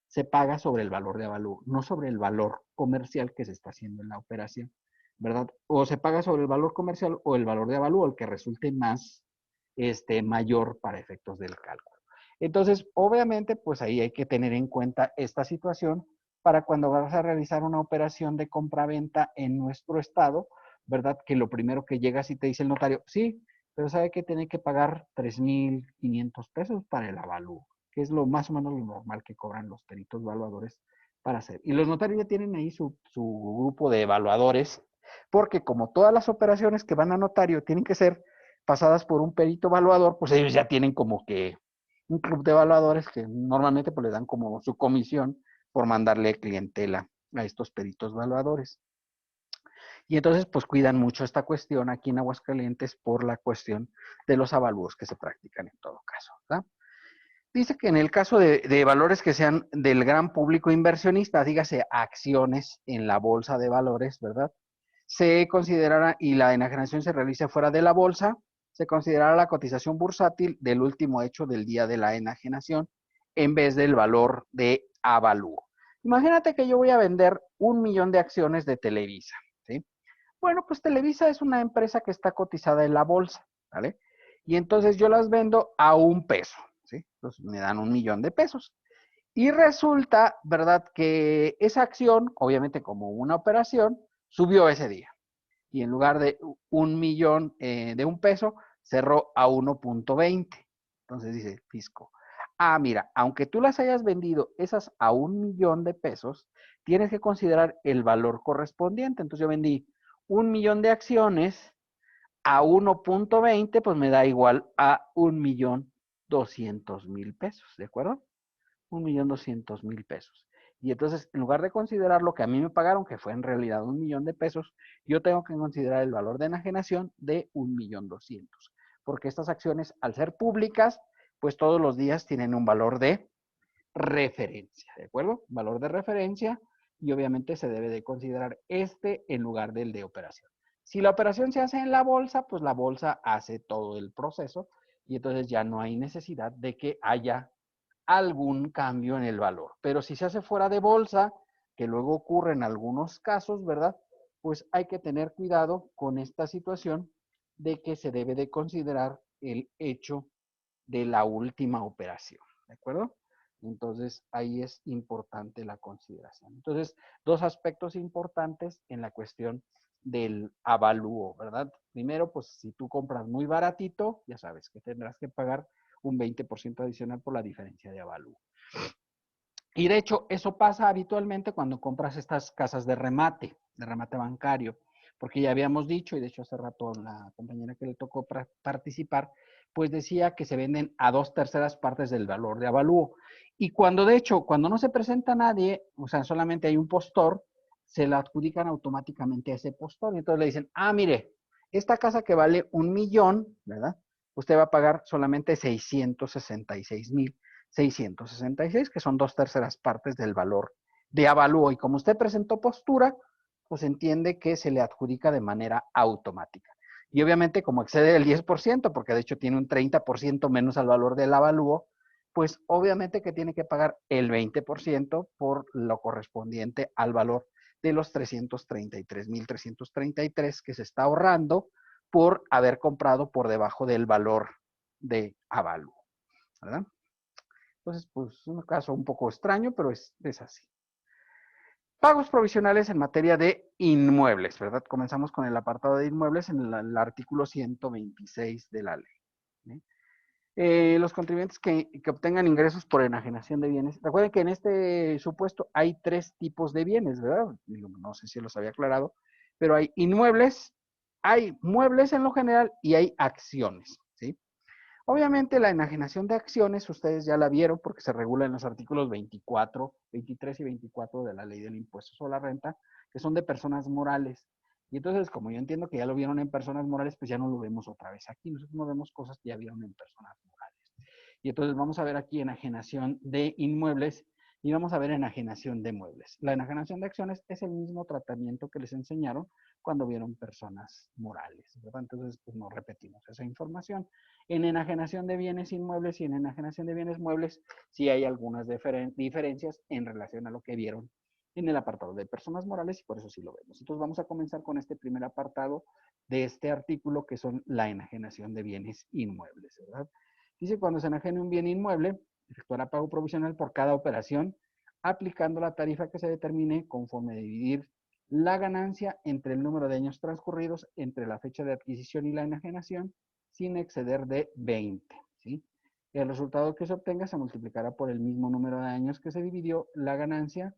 [SPEAKER 1] se paga sobre el valor de avalúo, no sobre el valor comercial que se está haciendo en la operación, ¿verdad? O se paga sobre el valor comercial o el valor de avalúo, el que resulte más mayor para efectos del cálculo. Entonces, obviamente, pues ahí hay que tener en cuenta esta situación para cuando vas a realizar una operación de compra-venta en nuestro estado, ¿verdad? Que lo primero que llegas y te dice el notario, sí, pero sabe que tiene que pagar 3,500 pesos para el avalúo, que es lo más o menos lo normal que cobran los peritos evaluadores para hacer. Y los notarios ya tienen ahí su grupo de evaluadores, porque como todas las operaciones que van a notario tienen que ser pasadas por un perito evaluador, pues ellos ya tienen como que un club de evaluadores que normalmente pues le dan como su comisión por mandarle clientela a estos peritos evaluadores. Y entonces pues cuidan mucho esta cuestión aquí en Aguascalientes por la cuestión de los avalúos que se practican en todo caso, ¿verdad? Dice que en el caso de valores que sean del gran público inversionista, dígase acciones en la bolsa de valores, ¿verdad? Se considerará, y la enajenación se realiza fuera de la bolsa, se considerará la cotización bursátil del último hecho del día de la enajenación en vez del valor de avalúo. Imagínate que yo voy a vender 1,000,000 de acciones de Televisa, ¿sí? Bueno, pues Televisa es una empresa que está cotizada en la bolsa, ¿vale? Y entonces yo las vendo a 1 peso, ¿sí? Entonces me dan 1,000,000 de pesos. Y resulta, ¿verdad? Que esa acción, obviamente como una operación, subió ese día. Y en lugar de 1,000,000 de 1 peso, cerró a 1.20. Entonces dice el fisco, mira, aunque tú las hayas vendido esas a 1,000,000 de pesos, tienes que considerar el valor correspondiente. Entonces yo vendí 1,000,000 de acciones a 1.20, pues me da igual a 1,200,000 pesos, ¿de acuerdo? 1,200,000 pesos. Y entonces, en lugar de considerar lo que a mí me pagaron, que fue en realidad 1,000,000 de pesos, yo tengo que considerar el valor de enajenación de 1,200,000. Porque estas acciones, al ser públicas, pues todos los días tienen un valor de referencia, ¿de acuerdo? Valor de referencia, y obviamente se debe de considerar en lugar del de operación. Si la operación se hace en la bolsa, pues la bolsa hace todo el proceso y entonces ya no hay necesidad de que haya algún cambio en el valor. Pero si se hace fuera de bolsa, que luego ocurre en algunos casos, ¿verdad? Pues hay que tener cuidado con esta situación de que se debe de considerar el hecho de la última operación, ¿de acuerdo? Entonces, ahí es importante la consideración. Entonces, dos aspectos importantes en la cuestión del avalúo, ¿verdad? Primero, pues si tú compras muy baratito, ya sabes que tendrás que pagar un 20% adicional por la diferencia de avalúo. Y de hecho, eso pasa habitualmente cuando compras estas casas de remate bancario, porque ya habíamos dicho, y de hecho hace rato la compañera que le tocó participar, pues decía que se venden a 2/3 partes del valor de avalúo. Y cuando de hecho, cuando no se presenta nadie, o sea, solamente hay un postor, se la adjudican automáticamente a ese postor. Y entonces le dicen, mire, esta casa que vale 1,000,000, ¿verdad? Usted va a pagar solamente 666,666, que son 2/3 partes del valor de avalúo. Y como usted presentó postura, pues entiende que se le adjudica de manera automática. Y obviamente como excede el 10%, porque de hecho tiene un 30% menos al valor del avalúo, pues obviamente que tiene que pagar el 20% por lo correspondiente al valor de los 333,333 que se está ahorrando por haber comprado por debajo del valor de avalúo, ¿verdad? Entonces, pues un caso un poco extraño, pero es así. Pagos provisionales en materia de inmuebles, ¿verdad? Comenzamos con el apartado de inmuebles en el artículo 126 de la ley. ¿Sí? Los contribuyentes que obtengan ingresos por enajenación de bienes. Recuerden que en este supuesto hay 3 tipos de bienes, ¿verdad? No sé si los había aclarado, pero hay inmuebles, hay muebles en lo general y hay acciones, ¿sí? Obviamente la enajenación de acciones, ustedes ya la vieron porque se regula en los artículos 24, 23 y 24 de la ley del impuesto sobre la renta, que son de personas morales. Y entonces, como yo entiendo que ya lo vieron en personas morales, pues ya no lo vemos otra vez aquí. Nosotros no vemos cosas que ya vieron en personas morales. Y entonces vamos a ver aquí enajenación de inmuebles y vamos a ver enajenación de muebles. La enajenación de acciones es el mismo tratamiento que les enseñaron cuando vieron personas morales, ¿verdad? Entonces, pues no repetimos esa información. En enajenación de bienes inmuebles y en enajenación de bienes muebles, sí hay algunas diferencias en relación a lo que vieron en el apartado de personas morales y por eso sí lo vemos. Entonces vamos a comenzar con este primer apartado de este artículo que son la enajenación de bienes inmuebles, ¿verdad? Dice, cuando se enajene un bien inmueble, efectuará pago provisional por cada operación, aplicando la tarifa que se determine conforme a dividir la ganancia entre el número de años transcurridos entre la fecha de adquisición y la enajenación, sin exceder de 20, ¿sí? El resultado que se obtenga se multiplicará por el mismo número de años que se dividió la ganancia.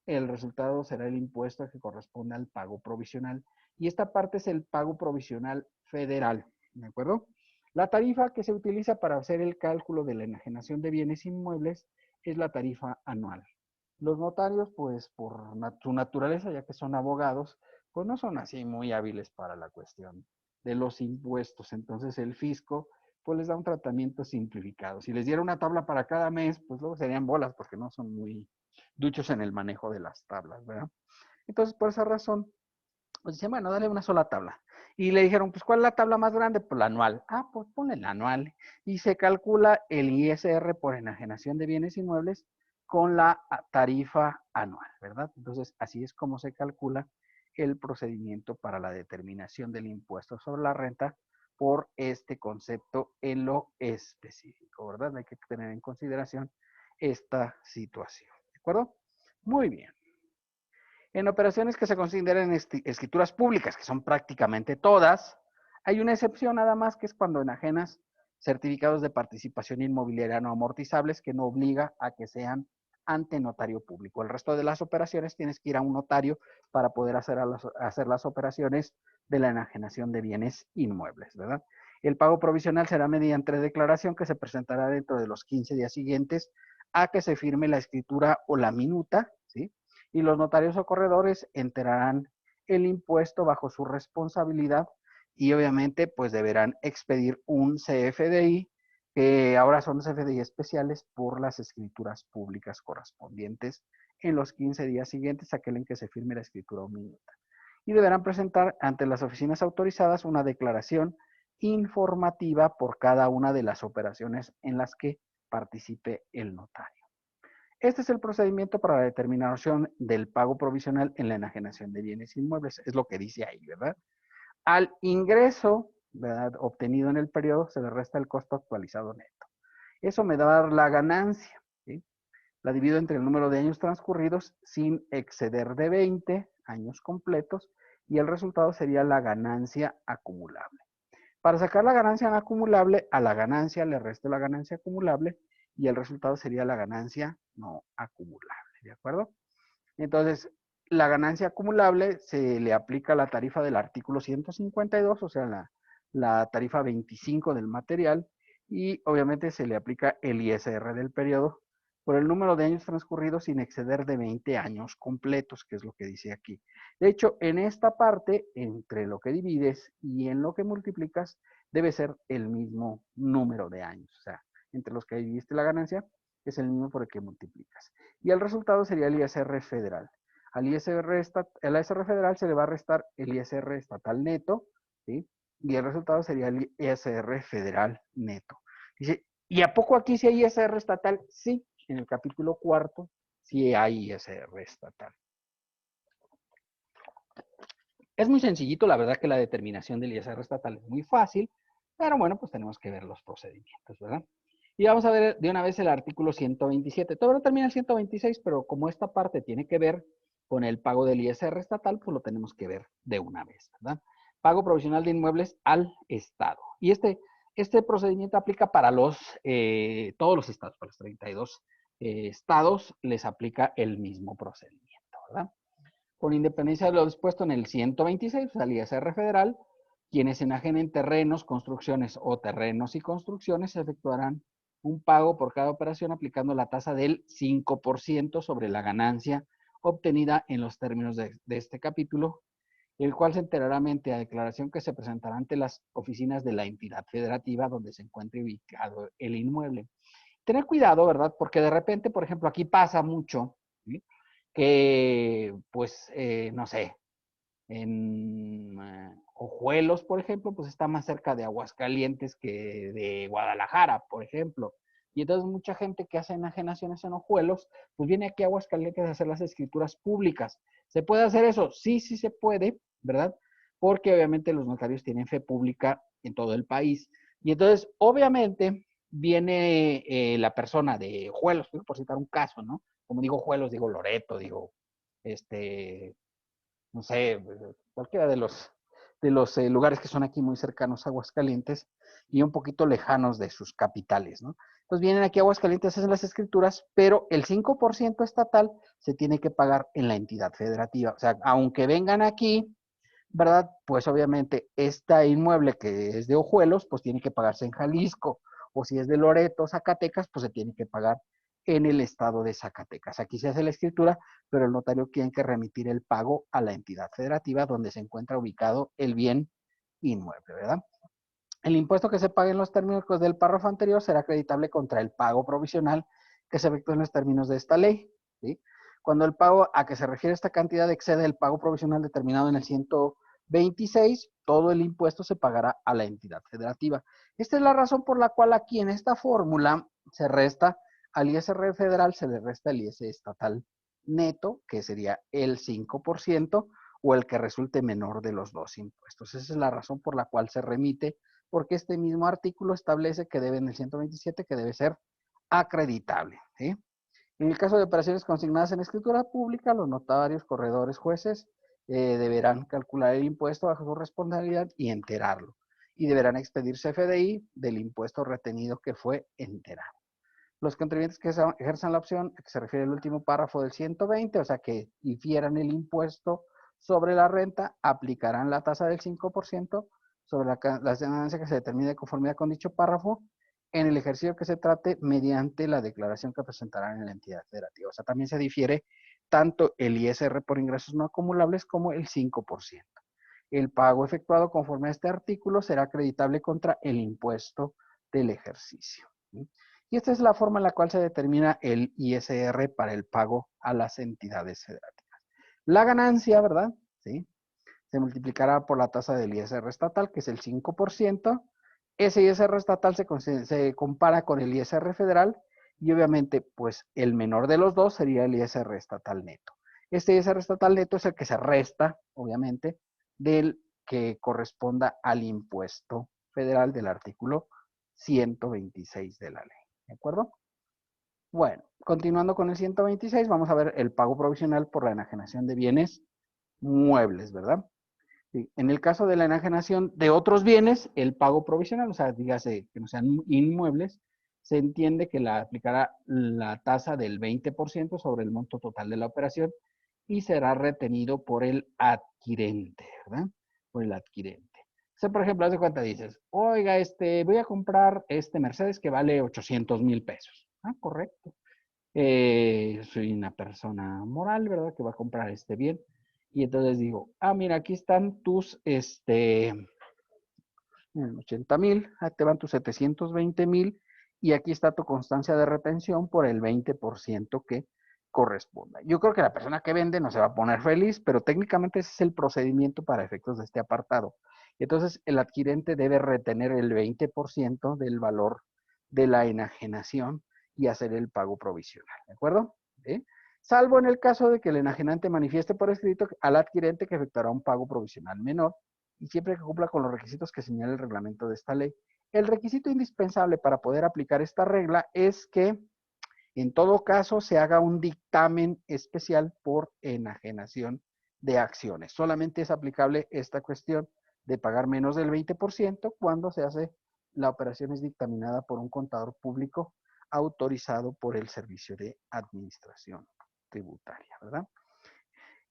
[SPEAKER 1] El resultado será el impuesto que corresponde al pago provisional. Y esta parte es el pago provisional federal, ¿de acuerdo? La tarifa que se utiliza para hacer el cálculo de la enajenación de bienes inmuebles es la tarifa anual. Los notarios, pues por su naturaleza, ya que son abogados, pues no son así muy hábiles para la cuestión de los impuestos. Entonces el fisco, pues les da un tratamiento simplificado. Si les diera una tabla para cada mes, pues luego serían bolas porque no son muy duchos en el manejo de las tablas, ¿verdad? Entonces, por esa razón, pues dicen, bueno, dale una sola tabla. Y le dijeron, pues, ¿cuál es la tabla más grande? Pues la anual. Ah, pues ponle la anual. Y se calcula el ISR por enajenación de bienes inmuebles con la tarifa anual, ¿verdad? Entonces, así es como se calcula el procedimiento para la determinación del impuesto sobre la renta por este concepto en lo específico, ¿verdad? Hay que tener en consideración esta situación, ¿de acuerdo? Muy bien. En operaciones que se consideran escrituras públicas, que son prácticamente todas, hay una excepción nada más, que es cuando enajenas certificados de participación inmobiliaria no amortizables, que no obliga a que sean ante notario público. El resto de las operaciones tienes que ir a un notario para poder hacer las operaciones de la enajenación de bienes inmuebles, ¿verdad? El pago provisional será mediante declaración que se presentará dentro de los 15 días siguientes a que se firme la escritura o la minuta, ¿sí? Y los notarios o corredores enterarán el impuesto bajo su responsabilidad y obviamente pues deberán expedir un CFDI, que ahora son CFDI especiales por las escrituras públicas correspondientes en los 15 días siguientes a aquel en que se firme la escritura o minuta. Y deberán presentar ante las oficinas autorizadas una declaración informativa por cada una de las operaciones en las que participe el notario. Este es el procedimiento para la determinación del pago provisional en la enajenación de bienes inmuebles. Es lo que dice ahí, ¿verdad? Al ingreso, ¿verdad?, obtenido en el periodo, se le resta el costo actualizado neto. Eso me da la ganancia, ¿sí? La divido entre el número de años transcurridos sin exceder de 20 años completos y el resultado sería la ganancia acumulable. Para sacar la ganancia acumulable, a la ganancia le resto la ganancia acumulable y el resultado sería la ganancia no acumulable, ¿de acuerdo? Entonces, la ganancia acumulable se le aplica la tarifa del artículo 152, o sea, la tarifa 25 del material, y obviamente se le aplica el ISR del periodo por el número de años transcurridos sin exceder de 20 años completos, que es lo que dice aquí. De hecho, en esta parte, entre lo que divides y en lo que multiplicas, debe ser el mismo número de años, o sea, entre los que dividiste la ganancia, es el mismo por el que multiplicas. Y el resultado sería el ISR federal. Al ISR federal se le va a restar el ISR estatal neto, ¿sí? Y el resultado sería el ISR federal neto. Dice, ¿Y a poco aquí sí hay ISR estatal? Sí, en el capítulo 4 sí hay ISR estatal. Es muy sencillito, la verdad que la determinación del ISR estatal es muy fácil, pero bueno, pues tenemos que ver los procedimientos, ¿verdad? Y vamos a ver de una vez el artículo 127. Todavía no termina el 126, pero como esta parte tiene que ver con el pago del ISR estatal, pues lo tenemos que ver de una vez, ¿verdad? Pago provisional de inmuebles al Estado. Y este procedimiento aplica para todos los estados, para los 32 estados, les aplica el mismo procedimiento, ¿verdad? Con independencia de lo dispuesto en el 126, pues, al ISR federal, quienes enajenen terrenos, construcciones o terrenos y construcciones efectuarán un pago por cada operación aplicando la tasa del 5% sobre la ganancia obtenida en los términos de este capítulo, el cual se enterará mediante la declaración que se presentará ante las oficinas de la entidad federativa donde se encuentre ubicado el inmueble. Tener cuidado, ¿verdad? Porque de repente, por ejemplo, aquí pasa mucho, ¿sí? Que, pues, no sé, en Ojuelos, por ejemplo, pues está más cerca de Aguascalientes que de Guadalajara, por ejemplo. Y entonces mucha gente que hace enajenaciones en Ojuelos, pues viene aquí a Aguascalientes a hacer las escrituras públicas. ¿Se puede hacer eso? Sí, sí se puede, ¿verdad? Porque obviamente los notarios tienen fe pública en todo el país. Y entonces, obviamente, viene la persona de Ojuelos, por citar un caso, ¿no? Como digo Ojuelos, digo Loreto, digo, no sé, cualquiera de los lugares que son aquí muy cercanos a Aguascalientes y un poquito lejanos de sus capitales, ¿no? Entonces vienen aquí a Aguascalientes, hacen las escrituras, pero el 5% estatal se tiene que pagar en la entidad federativa. O sea, aunque vengan aquí, ¿verdad? Pues obviamente este inmueble que es de Ojuelos, pues tiene que pagarse en Jalisco, o si es de Loreto, Zacatecas, pues se tiene que pagar en el estado de Zacatecas. Aquí se hace la escritura, pero el notario tiene que remitir el pago a la entidad federativa donde se encuentra ubicado el bien inmueble, ¿verdad? El impuesto que se pague en los términos del párrafo anterior será acreditable contra el pago provisional que se efectúe en los términos de esta ley, ¿sí? Cuando el pago a que se refiere esta cantidad excede el pago provisional determinado en el 126, todo el impuesto se pagará a la entidad federativa. Esta es la razón por la cual aquí en esta fórmula se resta al ISR federal, se le resta el ISR estatal neto, que sería el 5%, o el que resulte menor de los dos impuestos. Esa es la razón por la cual se remite, porque este mismo artículo establece que debe en el 127 que debe ser acreditable, ¿sí? En el caso de operaciones consignadas en escritura pública, los notarios, corredores, jueces deberán calcular el impuesto bajo su responsabilidad y enterarlo. Y deberán expedirse FDI del impuesto retenido que fue enterado. Los contribuyentes que ejerzan la opción a que se refiere el último párrafo del 120, o sea, que difieran el impuesto sobre la renta, aplicarán la tasa del 5% sobre la ganancia que se determine de conformidad con dicho párrafo en el ejercicio que se trate mediante la declaración que presentarán en la entidad federativa. O sea, también se difiere tanto el ISR por ingresos no acumulables como el 5%. El pago efectuado conforme a este artículo será acreditable contra el impuesto del ejercicio. Y esta es la forma en la cual se determina el ISR para el pago a las entidades federativas. La ganancia, ¿verdad? ¿Sí? Se multiplicará por la tasa del ISR estatal, que es el 5%. Ese ISR estatal se compara con el ISR federal y obviamente, pues, el menor de los dos sería el ISR estatal neto. Este ISR estatal neto es el que se resta, obviamente, del que corresponda al impuesto federal del artículo 126 de la ley. ¿De acuerdo? Bueno, continuando con el 126, vamos a ver el pago provisional por la enajenación de bienes muebles, ¿verdad? Sí. En el caso de la enajenación de otros bienes, el pago provisional, o sea, dígase que no sean inmuebles, se entiende que la aplicará la tasa del 20% sobre el monto total de la operación y será retenido por el adquirente, ¿verdad? Por el adquirente. O sea, por ejemplo, haz de cuenta, dices, oiga, voy a comprar este Mercedes que vale 800,000 pesos. Ah, correcto. Soy una persona moral, ¿verdad? Que va a comprar este bien. Y entonces digo, mira, aquí están tus, 80,000, te van tus 720,000 y aquí está tu constancia de retención por el 20% que corresponda. Yo creo que la persona que vende no se va a poner feliz, pero técnicamente ese es el procedimiento para efectos de este apartado. Entonces, el adquirente debe retener el 20% del valor de la enajenación y hacer el pago provisional, ¿de acuerdo? ¿Sí? Salvo en el caso de que el enajenante manifieste por escrito al adquirente que efectuará un pago provisional menor y siempre que cumpla con los requisitos que señala el reglamento de esta ley. El requisito indispensable para poder aplicar esta regla es que en todo caso se haga un dictamen especial por enajenación de acciones. Solamente es aplicable esta cuestión de pagar menos del 20% cuando se hace la operación es dictaminada por un contador público autorizado por el Servicio de Administración Tributaria, ¿verdad?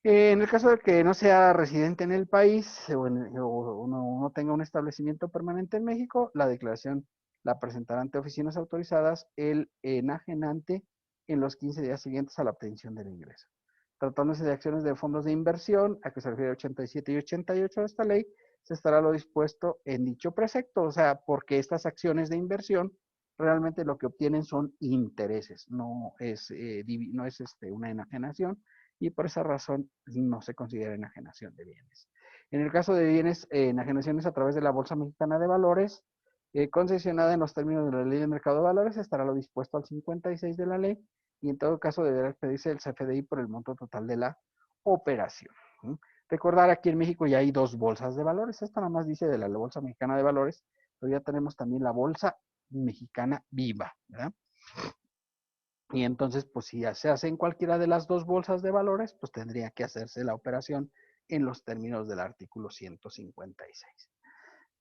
[SPEAKER 1] En el caso de que no sea residente en el país o no tenga un establecimiento permanente en México, la declaración la presentará ante oficinas autorizadas el enajenante en los 15 días siguientes a la obtención del ingreso. Tratándose de acciones de fondos de inversión, a que se refiere 87 y 88 de esta ley, se estará lo dispuesto en dicho precepto, o sea, porque estas acciones de inversión realmente lo que obtienen son intereses, no es una enajenación, y por esa razón no se considera enajenación de bienes. En el caso de bienes, enajenaciones a través de la Bolsa Mexicana de Valores, concesionada en los términos de la Ley de Mercado de Valores, estará lo dispuesto al 56 de la ley, y en todo caso deberá expedirse el CFDI por el monto total de la operación. Recordar, aquí en México ya hay dos bolsas de valores. Esta nada más dice de la Bolsa Mexicana de Valores, pero ya tenemos también la Bolsa Mexicana Viva, ¿verdad? Y entonces, pues si ya se hace en cualquiera de las dos bolsas de valores, pues tendría que hacerse la operación en los términos del artículo 156.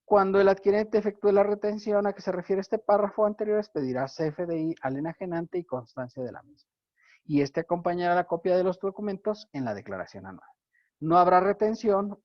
[SPEAKER 1] Cuando el adquirente efectúe la retención a que se refiere este párrafo anterior, expedirá CFDI al enajenante y constancia de la misma. Y este acompañará la copia de los documentos en la declaración anual. No habrá retención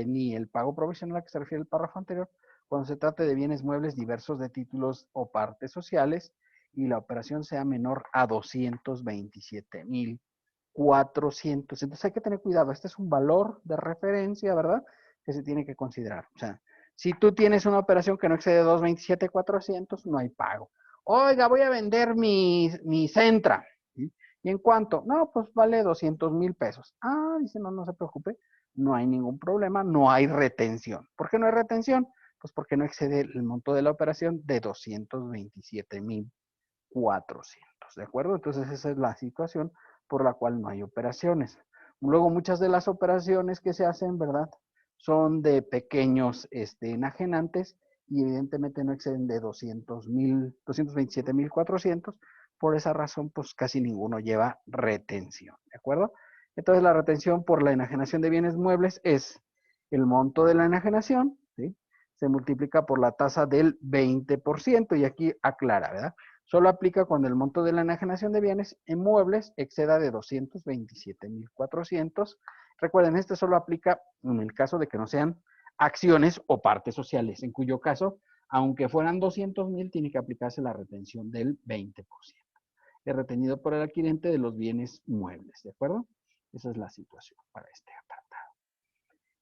[SPEAKER 1] ni el pago provisional a que se refiere el párrafo anterior cuando se trate de bienes muebles diversos de títulos o partes sociales y la operación sea menor a 227,400. Entonces hay que tener cuidado. Este es un valor de referencia, ¿verdad? Que se tiene que considerar. O sea, si tú tienes una operación que no excede 227,400, no hay pago. Oiga, voy a vender mi Centra. ¿Sí? ¿Y en cuánto? No, pues vale 200,000 pesos. Ah, dice, no se preocupe, no hay ningún problema, no hay retención. ¿Por qué no hay retención? Pues porque no excede el monto de la operación de 227,400, ¿de acuerdo? Entonces esa es la situación por la cual no hay operaciones. Luego muchas de las operaciones que se hacen, ¿verdad? Son de pequeños enajenantes y evidentemente no exceden de 227,400. Por esa razón, pues casi ninguno lleva retención, ¿de acuerdo? Entonces la retención por la enajenación de bienes muebles es el monto de la enajenación, ¿sí? Se multiplica por la tasa del 20% y aquí aclara, ¿verdad? Solo aplica cuando el monto de la enajenación de bienes inmuebles exceda de 227,400. Recuerden, este solo aplica en el caso de que no sean acciones o partes sociales, en cuyo caso, aunque fueran 200,000, tiene que aplicarse la retención del 20%. Es retenido por el adquirente de los bienes muebles, ¿de acuerdo? Esa es la situación para este apartado.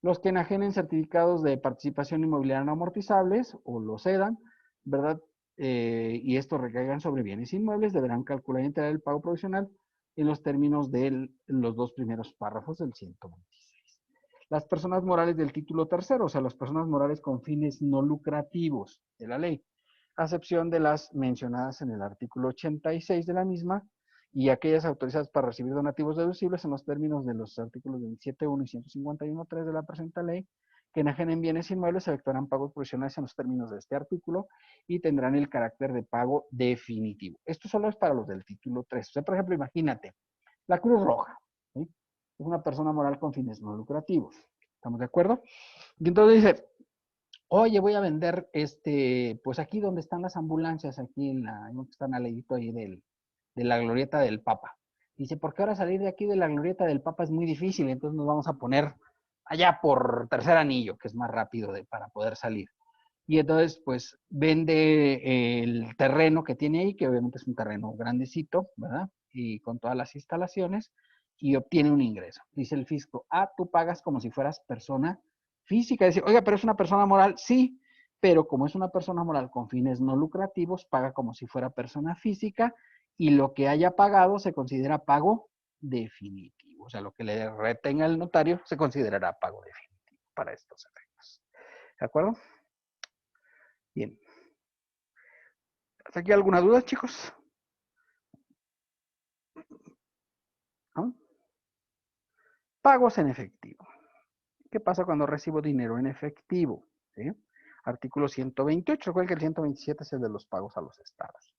[SPEAKER 1] Los que enajenen certificados de participación inmobiliaria no amortizables o los cedan, ¿verdad? Y estos recaigan sobre bienes inmuebles, deberán calcular y integrar el pago provisional en los términos de los dos primeros párrafos del 126. Las personas morales del título tercero, o sea, las personas morales con fines no lucrativos de la ley, a excepción de las mencionadas en el artículo 86 de la misma, y aquellas autorizadas para recibir donativos deducibles en los términos de los artículos 27.1 y 151.3 de la presente ley, que enajenen bienes inmuebles, efectuarán pagos provisionales en los términos de este artículo y tendrán el carácter de pago definitivo. Esto solo es para los del título 3. O sea, por ejemplo, imagínate, la Cruz Roja, ¿sí? Es una persona moral con fines no lucrativos. ¿Estamos de acuerdo? Y entonces dice, oye, voy a vender pues aquí donde están las ambulancias, aquí en que están al ladito ahí de la glorieta del Papa. Dice, porque ahora salir de aquí de la glorieta del Papa es muy difícil, entonces nos vamos a poner allá por Tercer Anillo, que es más rápido para poder salir. Y entonces, pues, vende el terreno que tiene ahí, que obviamente es un terreno grandecito, ¿verdad? Y con todas las instalaciones, y obtiene un ingreso. Dice el fisco, tú pagas como si fueras persona física. Dice, oiga, pero es una persona moral. Sí, pero como es una persona moral con fines no lucrativos, paga como si fuera persona física, y lo que haya pagado se considera pago definitivo. O sea, lo que le retenga el notario se considerará pago definitivo para estos efectos. ¿De acuerdo? Bien. ¿Hasta aquí alguna duda, chicos? ¿No? Pagos en efectivo. ¿Qué pasa cuando recibo dinero en efectivo? ¿Sí? Artículo 128, recuerden que el 127 es el de los pagos a los estados.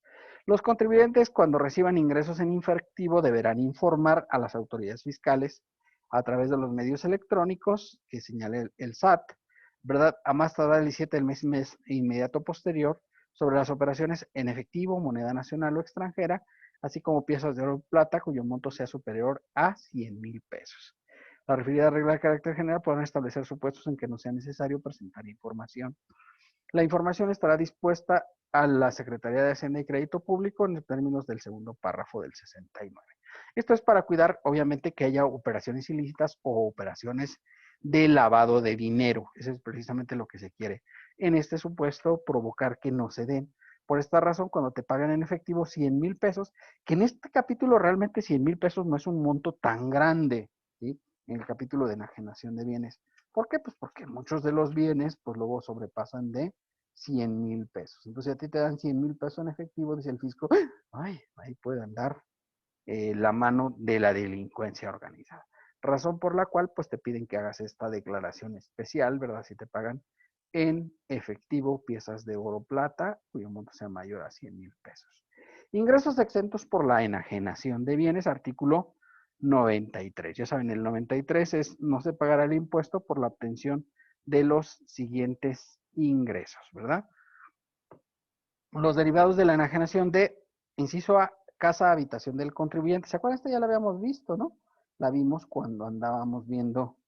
[SPEAKER 1] Los contribuyentes, cuando reciban ingresos en efectivo, deberán informar a las autoridades fiscales a través de los medios electrónicos que señale el SAT, ¿verdad? A más tardar el 17 del mes inmediato posterior, sobre las operaciones en efectivo, moneda nacional o extranjera, así como piezas de oro o plata cuyo monto sea superior a 100,000 pesos. La referida regla de carácter general podrán establecer supuestos en que no sea necesario presentar información. La información estará dispuesta a la Secretaría de Hacienda y Crédito Público en términos del segundo párrafo del 69. Esto es para cuidar, obviamente, que haya operaciones ilícitas o operaciones de lavado de dinero. Eso es precisamente lo que se quiere. En este supuesto, provocar que no se den. Por esta razón, cuando te pagan en efectivo 100,000 pesos, que en este capítulo realmente 100,000 pesos no es un monto tan grande, ¿sí? En el capítulo de enajenación de bienes. ¿Por qué? Pues porque muchos de los bienes, pues luego sobrepasan de 100,000 pesos. Entonces, si a ti te dan 100,000 pesos en efectivo, dice el fisco, ay, ahí puede andar la mano de la delincuencia organizada. Razón por la cual, pues te piden que hagas esta declaración especial, ¿verdad? Si te pagan en efectivo piezas de oro o plata, cuyo monto sea mayor a 100,000 pesos. Ingresos exentos por la enajenación de bienes, artículo 93. Ya saben, el 93 es no se pagará el impuesto por la obtención de los siguientes ingresos, ¿verdad? Los derivados de la enajenación de, inciso A, casa habitación del contribuyente. ¿Se acuerdan? Esta ya la habíamos visto, ¿no? La vimos cuando andábamos viendo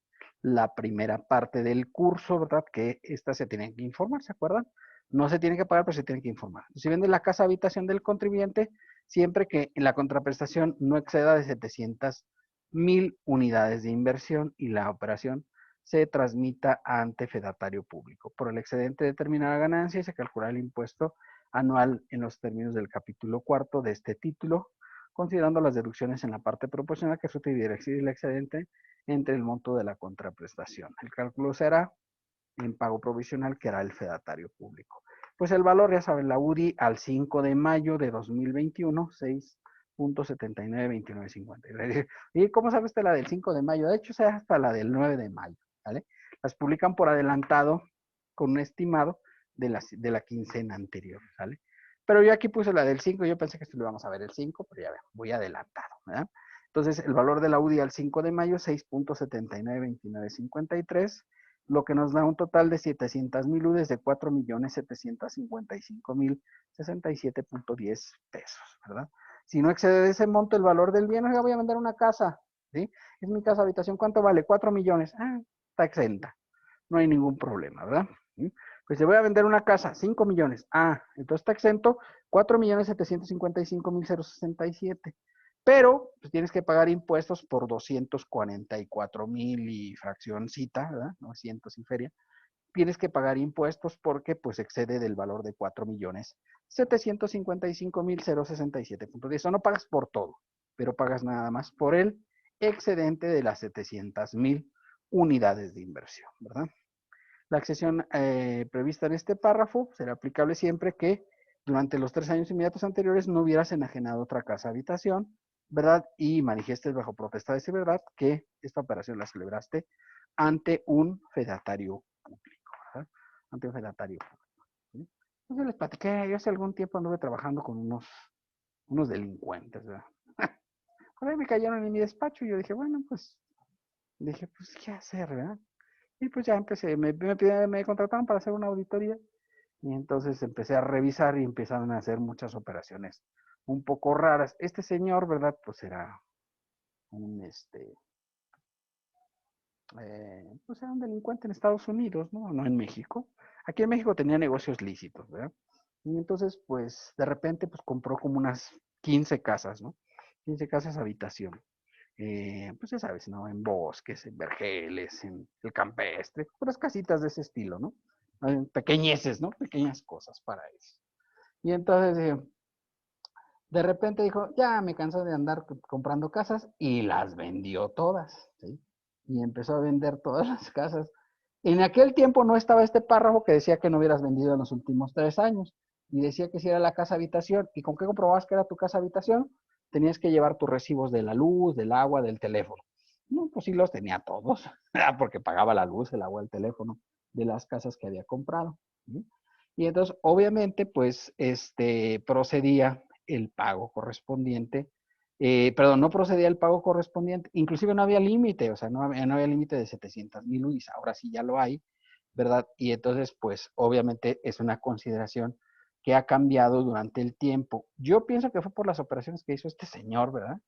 [SPEAKER 1] la primera parte del curso, ¿verdad? Que esta se tiene que informar, ¿se acuerdan? No se tiene que pagar, pero se tiene que informar. Si vende la casa habitación del contribuyente, siempre que la contraprestación no exceda de 700,000 unidades de inversión y la operación se transmita ante fedatario público. Por el excedente determinada ganancia y se calculará el impuesto anual en los términos del capítulo cuarto de este título, considerando las deducciones en la parte proporcional que sustituirá el excedente entre el monto de la contraprestación. El cálculo será en pago provisional que hará el fedatario público. Pues el valor, ya saben, la UDI al 5 de mayo de 2021, 6.792953. ¿Y cómo sabe usted la del 5 de mayo? De hecho, es hasta la del 9 de mayo, ¿vale? Las publican por adelantado con un estimado de la quincena anterior, ¿sale? Pero yo aquí puse la del 5, yo pensé que esto lo íbamos a ver el 5, pero ya ven, voy adelantado, ¿verdad? Entonces, el valor de la UDI al 5 de mayo, 6.792953, lo que nos da un total de 700,000 UDIs de 4,755,067.10 pesos, ¿verdad? Si no excede de ese monto el valor del bien, oiga, voy a vender una casa, ¿sí? Es mi casa habitación, ¿cuánto vale? 4 millones. Ah, está exenta. No hay ningún problema, ¿verdad? ¿Sí? Pues le voy a vender una casa, 5 millones. Ah, entonces está exento 4,755,067. Pero pues, tienes que pagar impuestos por 244,000 y fraccioncita, ¿verdad? 900 y feria. Tienes que pagar impuestos porque pues excede del valor de 4,755,067.10. Eso no pagas por todo, pero pagas nada más por el excedente de las 700,000 unidades de inversión, ¿verdad? La accesión prevista en este párrafo será aplicable siempre que durante los 3 años inmediatos anteriores no hubieras enajenado otra casa habitación, ¿verdad? Y manifiestes bajo protesta de verdad que esta operación la celebraste ante un fedatario público, ¿verdad? Ante un fedatario público. ¿Sí? Entonces les platiqué, yo hace algún tiempo anduve trabajando con unos delincuentes, ¿verdad? Por ahí me cayeron en mi despacho y yo dije, bueno, pues, ¿qué hacer, verdad? Y pues ya empecé, me contrataron para hacer una auditoría y entonces empecé a revisar y empezaron a hacer muchas operaciones un poco raras. Este señor, ¿verdad? Pues era pues era un delincuente en Estados Unidos, ¿no? No en México. Aquí en México tenía negocios lícitos, ¿verdad? Y entonces, pues, de repente, pues compró como unas 15 casas, ¿no? 15 casas habitación. Pues ya sabes, ¿no? En bosques, en vergeles, en el campestre, puras casitas de ese estilo, ¿no? Pequeñeces, ¿no? Pequeñas cosas para eso. Y entonces, de repente dijo, ya me cansé de andar comprando casas y las vendió todas, ¿sí? Y empezó a vender todas las casas. En aquel tiempo no estaba este párrafo que decía que no hubieras vendido en los últimos 3 años. y decía que si era la casa habitación. ¿Y con qué comprobabas que era tu casa habitación? Tenías que llevar tus recibos de la luz, del agua, del teléfono. No, pues sí los tenía todos, porque pagaba la luz, el agua, el teléfono de las casas que había comprado. ¿Sí? Y entonces, obviamente, pues, procedía el pago correspondiente. Perdón, no procedía el pago correspondiente. Inclusive no había límite, o sea, no había límite de 700,000 UDIs. Ahora sí ya lo hay, ¿verdad? Y entonces, pues, obviamente es una consideración que ha cambiado durante el tiempo. Yo pienso que fue por las operaciones que hizo este señor, ¿verdad?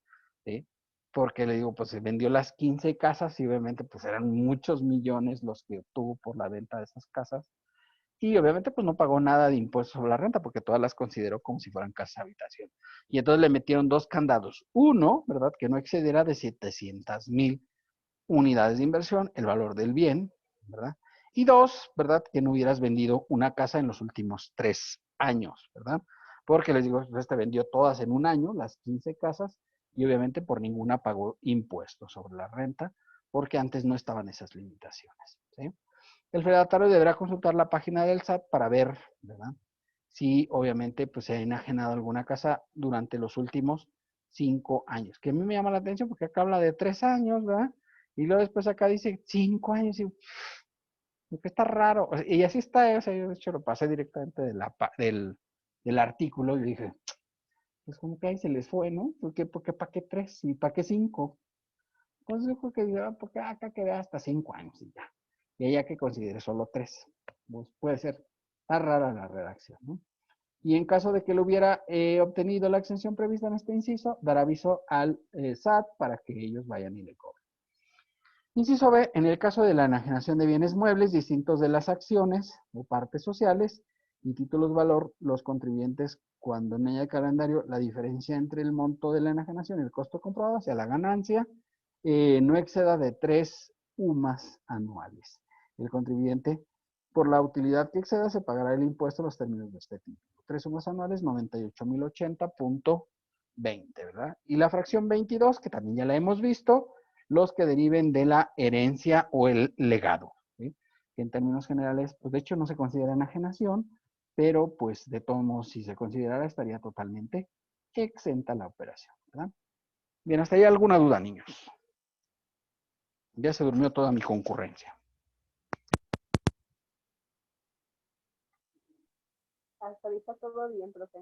[SPEAKER 1] ¿Sí? Porque le digo, pues se vendió las 15 casas y obviamente pues eran muchos millones los que obtuvo por la venta de esas casas. Y obviamente pues no pagó nada de impuestos sobre la renta porque todas las consideró como si fueran casas habitación. Y entonces le metieron dos candados. Uno, ¿verdad? Que no excediera de 700,000 unidades de inversión, el valor del bien, ¿verdad? Y dos, ¿verdad? Que no hubieras vendido una casa en los últimos 3 años, ¿verdad? Porque les digo, este vendió todas en un año, las 15 casas, y obviamente por ninguna pagó impuestos sobre la renta, porque antes no estaban esas limitaciones, ¿sí? El fedatario deberá consultar la página del SAT para ver, ¿verdad? Si obviamente pues se ha enajenado alguna casa durante los últimos 5 años. Que a mí me llama la atención porque acá habla de 3 años, ¿verdad? Y luego después acá dice 5 años y que está raro. O sea, y así está, o sea, yo de hecho lo pasé directamente del artículo y dije, pues como que ahí se les fue, ¿no? Porque ¿para qué 3 y para qué 5? Pues yo creo que porque acá quedé hasta 5 años y ya. Y ella que considere solo 3. Pues puede ser. Está rara la redacción, ¿no? Y en caso de que lo hubiera obtenido la exención prevista en este inciso, dará aviso al SAT para que ellos vayan y le cobren. Inciso B, en el caso de la enajenación de bienes muebles distintos de las acciones o partes sociales y títulos valor, los contribuyentes, cuando en el calendario la diferencia entre el monto de la enajenación y el costo comprobado hacia la ganancia no exceda de 3 UMAS anuales. El contribuyente, por la utilidad que exceda, se pagará el impuesto en los términos de este título. 3 UMAS anuales, 98,080,20, ¿verdad? Y la fracción 22, que también ya la hemos visto, los que deriven de la herencia o el legado, ¿sí? Que en términos generales, pues de hecho no se considera enajenación, pero pues de todos modos, si se considerara, estaría totalmente exenta la operación, ¿verdad? Bien, hasta ahí alguna duda, niños. Ya se durmió toda mi concurrencia.
[SPEAKER 3] Hasta ahorita todo bien, profe.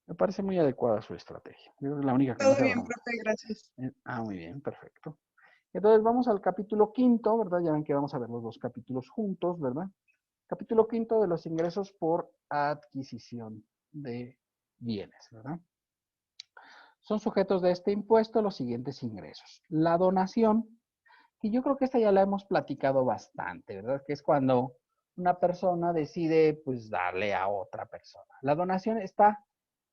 [SPEAKER 1] Me parece muy adecuada su estrategia. Yo creo que es la única que no
[SPEAKER 2] Todo
[SPEAKER 1] se
[SPEAKER 2] bien,
[SPEAKER 1] va.
[SPEAKER 2] profe, gracias.
[SPEAKER 1] Muy bien, perfecto. Entonces vamos al capítulo quinto, ¿verdad? Ya ven que vamos a ver los dos capítulos juntos, ¿verdad? Capítulo quinto de los ingresos por adquisición de bienes, ¿verdad? Son sujetos de este impuesto los siguientes ingresos. La donación, que yo creo que esta ya la hemos platicado bastante, ¿verdad? Que es cuando una persona decide, pues, darle a otra persona. La donación está,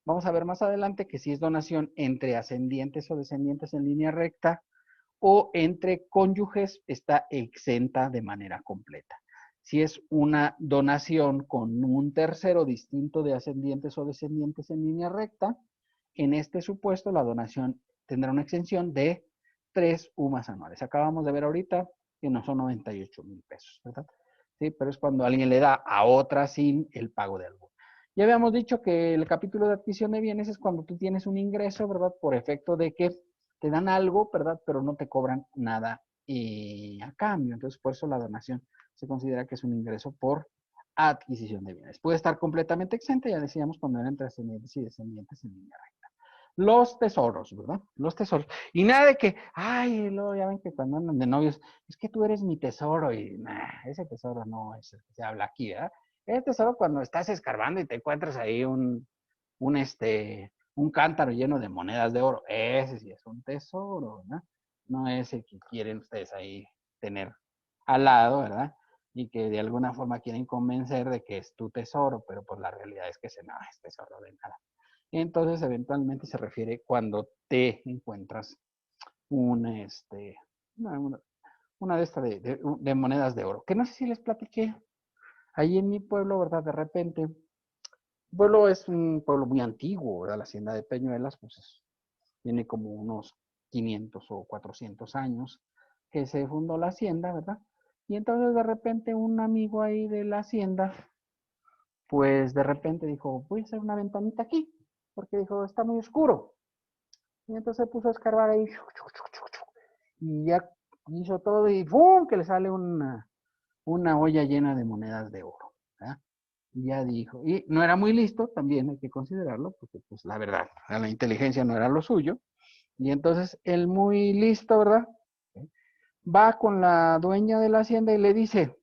[SPEAKER 1] vamos a ver más adelante, que si es donación entre ascendientes o descendientes en línea recta o entre cónyuges, está exenta de manera completa. Si es una donación con un tercero distinto de ascendientes o descendientes en línea recta, en este supuesto la donación tendrá una exención de 3 UMAS anuales. Acabamos de ver ahorita que no son 98,000 pesos, ¿verdad? Sí, pero es cuando alguien le da a otra sin el pago de algo. Ya habíamos dicho que el capítulo de adquisición de bienes es cuando tú tienes un ingreso, ¿verdad? Por efecto de que te dan algo, ¿verdad? Pero no te cobran nada a cambio. Entonces, por eso la donación se considera que es un ingreso por adquisición de bienes. Puede estar completamente exenta, ya decíamos, cuando era entre ascendientes y descendientes en línea recta. Los tesoros, ¿verdad? Los tesoros. Y nada de que, ay, luego ya ven que cuando andan de novios, es que tú eres mi tesoro y nah, ese tesoro no es el que se habla aquí, ¿verdad? El tesoro cuando estás escarbando y te encuentras ahí un cántaro lleno de monedas de oro. Ese sí es un tesoro, ¿verdad? No es el que quieren ustedes ahí tener al lado, ¿verdad? Y que de alguna forma quieren convencer de que es tu tesoro, pero pues la realidad es que ese no es tesoro de nada. Entonces, eventualmente se refiere cuando te encuentras una de estas de monedas de oro. Que no sé si les platiqué. Ahí en mi pueblo, ¿verdad? De repente, el pueblo es un pueblo muy antiguo, ¿verdad? La hacienda de Peñuelas, pues tiene como unos 500 o 400 años que se fundó la hacienda, ¿verdad? Y entonces de repente un amigo ahí de la hacienda pues de repente dijo, voy a hacer una ventanita aquí, porque dijo, está muy oscuro. Y entonces se puso a escarbar ahí, y ya hizo todo y ¡pum! Que le sale una olla llena de monedas de oro. ¿Verdad? Y ya dijo, y no era muy listo, también hay que considerarlo, porque pues la verdad, la inteligencia no era lo suyo. Y entonces él muy listo, ¿verdad? Va con la dueña de la hacienda y le dice,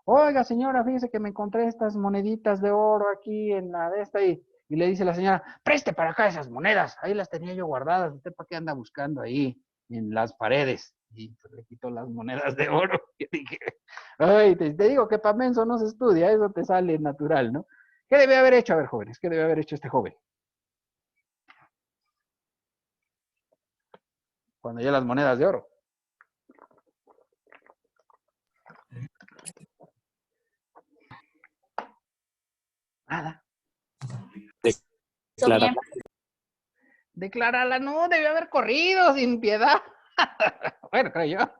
[SPEAKER 1] oiga señora, fíjese que me encontré estas moneditas de oro aquí en la de esta y le dice la señora, preste para acá esas monedas, ahí las tenía yo guardadas, ¿usted para qué anda buscando ahí en las paredes? Y pues, le quitó las monedas de oro. Y dije, ay, te digo que para menso no se estudia, eso te sale natural, ¿no? ¿Qué debe haber hecho? A ver, jóvenes, ¿qué debe haber hecho este joven? Cuando ya las monedas de oro. Nada.
[SPEAKER 6] Declarar.
[SPEAKER 1] Declararla, no, debió haber corrido sin piedad. Bueno, creo yo.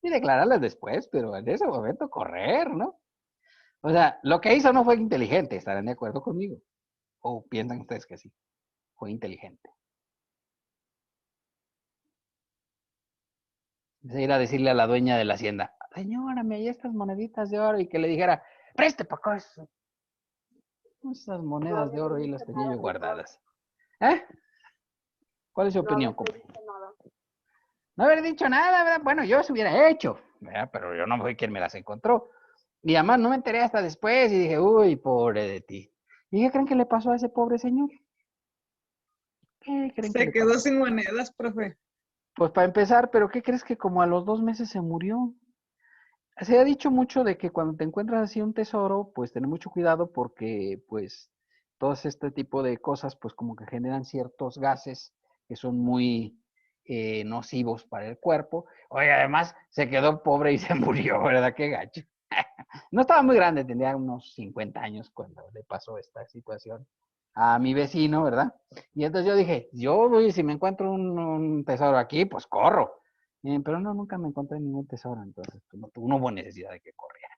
[SPEAKER 1] Y declararlas después, pero en ese momento correr, ¿no? O sea, lo que hizo no fue inteligente, ¿estarán de acuerdo conmigo? ¿O piensan ustedes que sí? Fue inteligente. Es ir a decirle a la dueña de la hacienda, señora, me hay estas moneditas de oro, y que le dijera, preste para acá eso. Esas monedas de oro ahí las tenía yo guardadas. ¿Eh? ¿Cuál es su opinión, compa? No haber dicho nada, ¿verdad? Bueno, yo se hubiera hecho, ¿verdad? Pero yo no fui quien me las encontró. Y además no me enteré hasta después y dije, uy, pobre de ti. ¿Y qué creen que le pasó a ese pobre señor? ¿Qué creen que
[SPEAKER 7] Se
[SPEAKER 1] le
[SPEAKER 7] quedó
[SPEAKER 1] pasó?
[SPEAKER 7] sin monedas, profe.
[SPEAKER 1] Pues para empezar, ¿pero qué crees que como a los 2 meses se murió? Se ha dicho mucho de que cuando te encuentras así un tesoro, pues ten mucho cuidado porque pues todo este tipo de cosas pues como que generan ciertos gases que son muy nocivos para el cuerpo. Oye, además se quedó pobre y se murió, ¿verdad? Qué gacho. No estaba muy grande, tenía unos 50 años cuando le pasó esta situación a mi vecino, ¿verdad? Y entonces yo dije, yo si me encuentro un tesoro aquí, pues corro. Pero no, nunca me encontré ningún tesoro, entonces pues, no hubo necesidad de que corriera.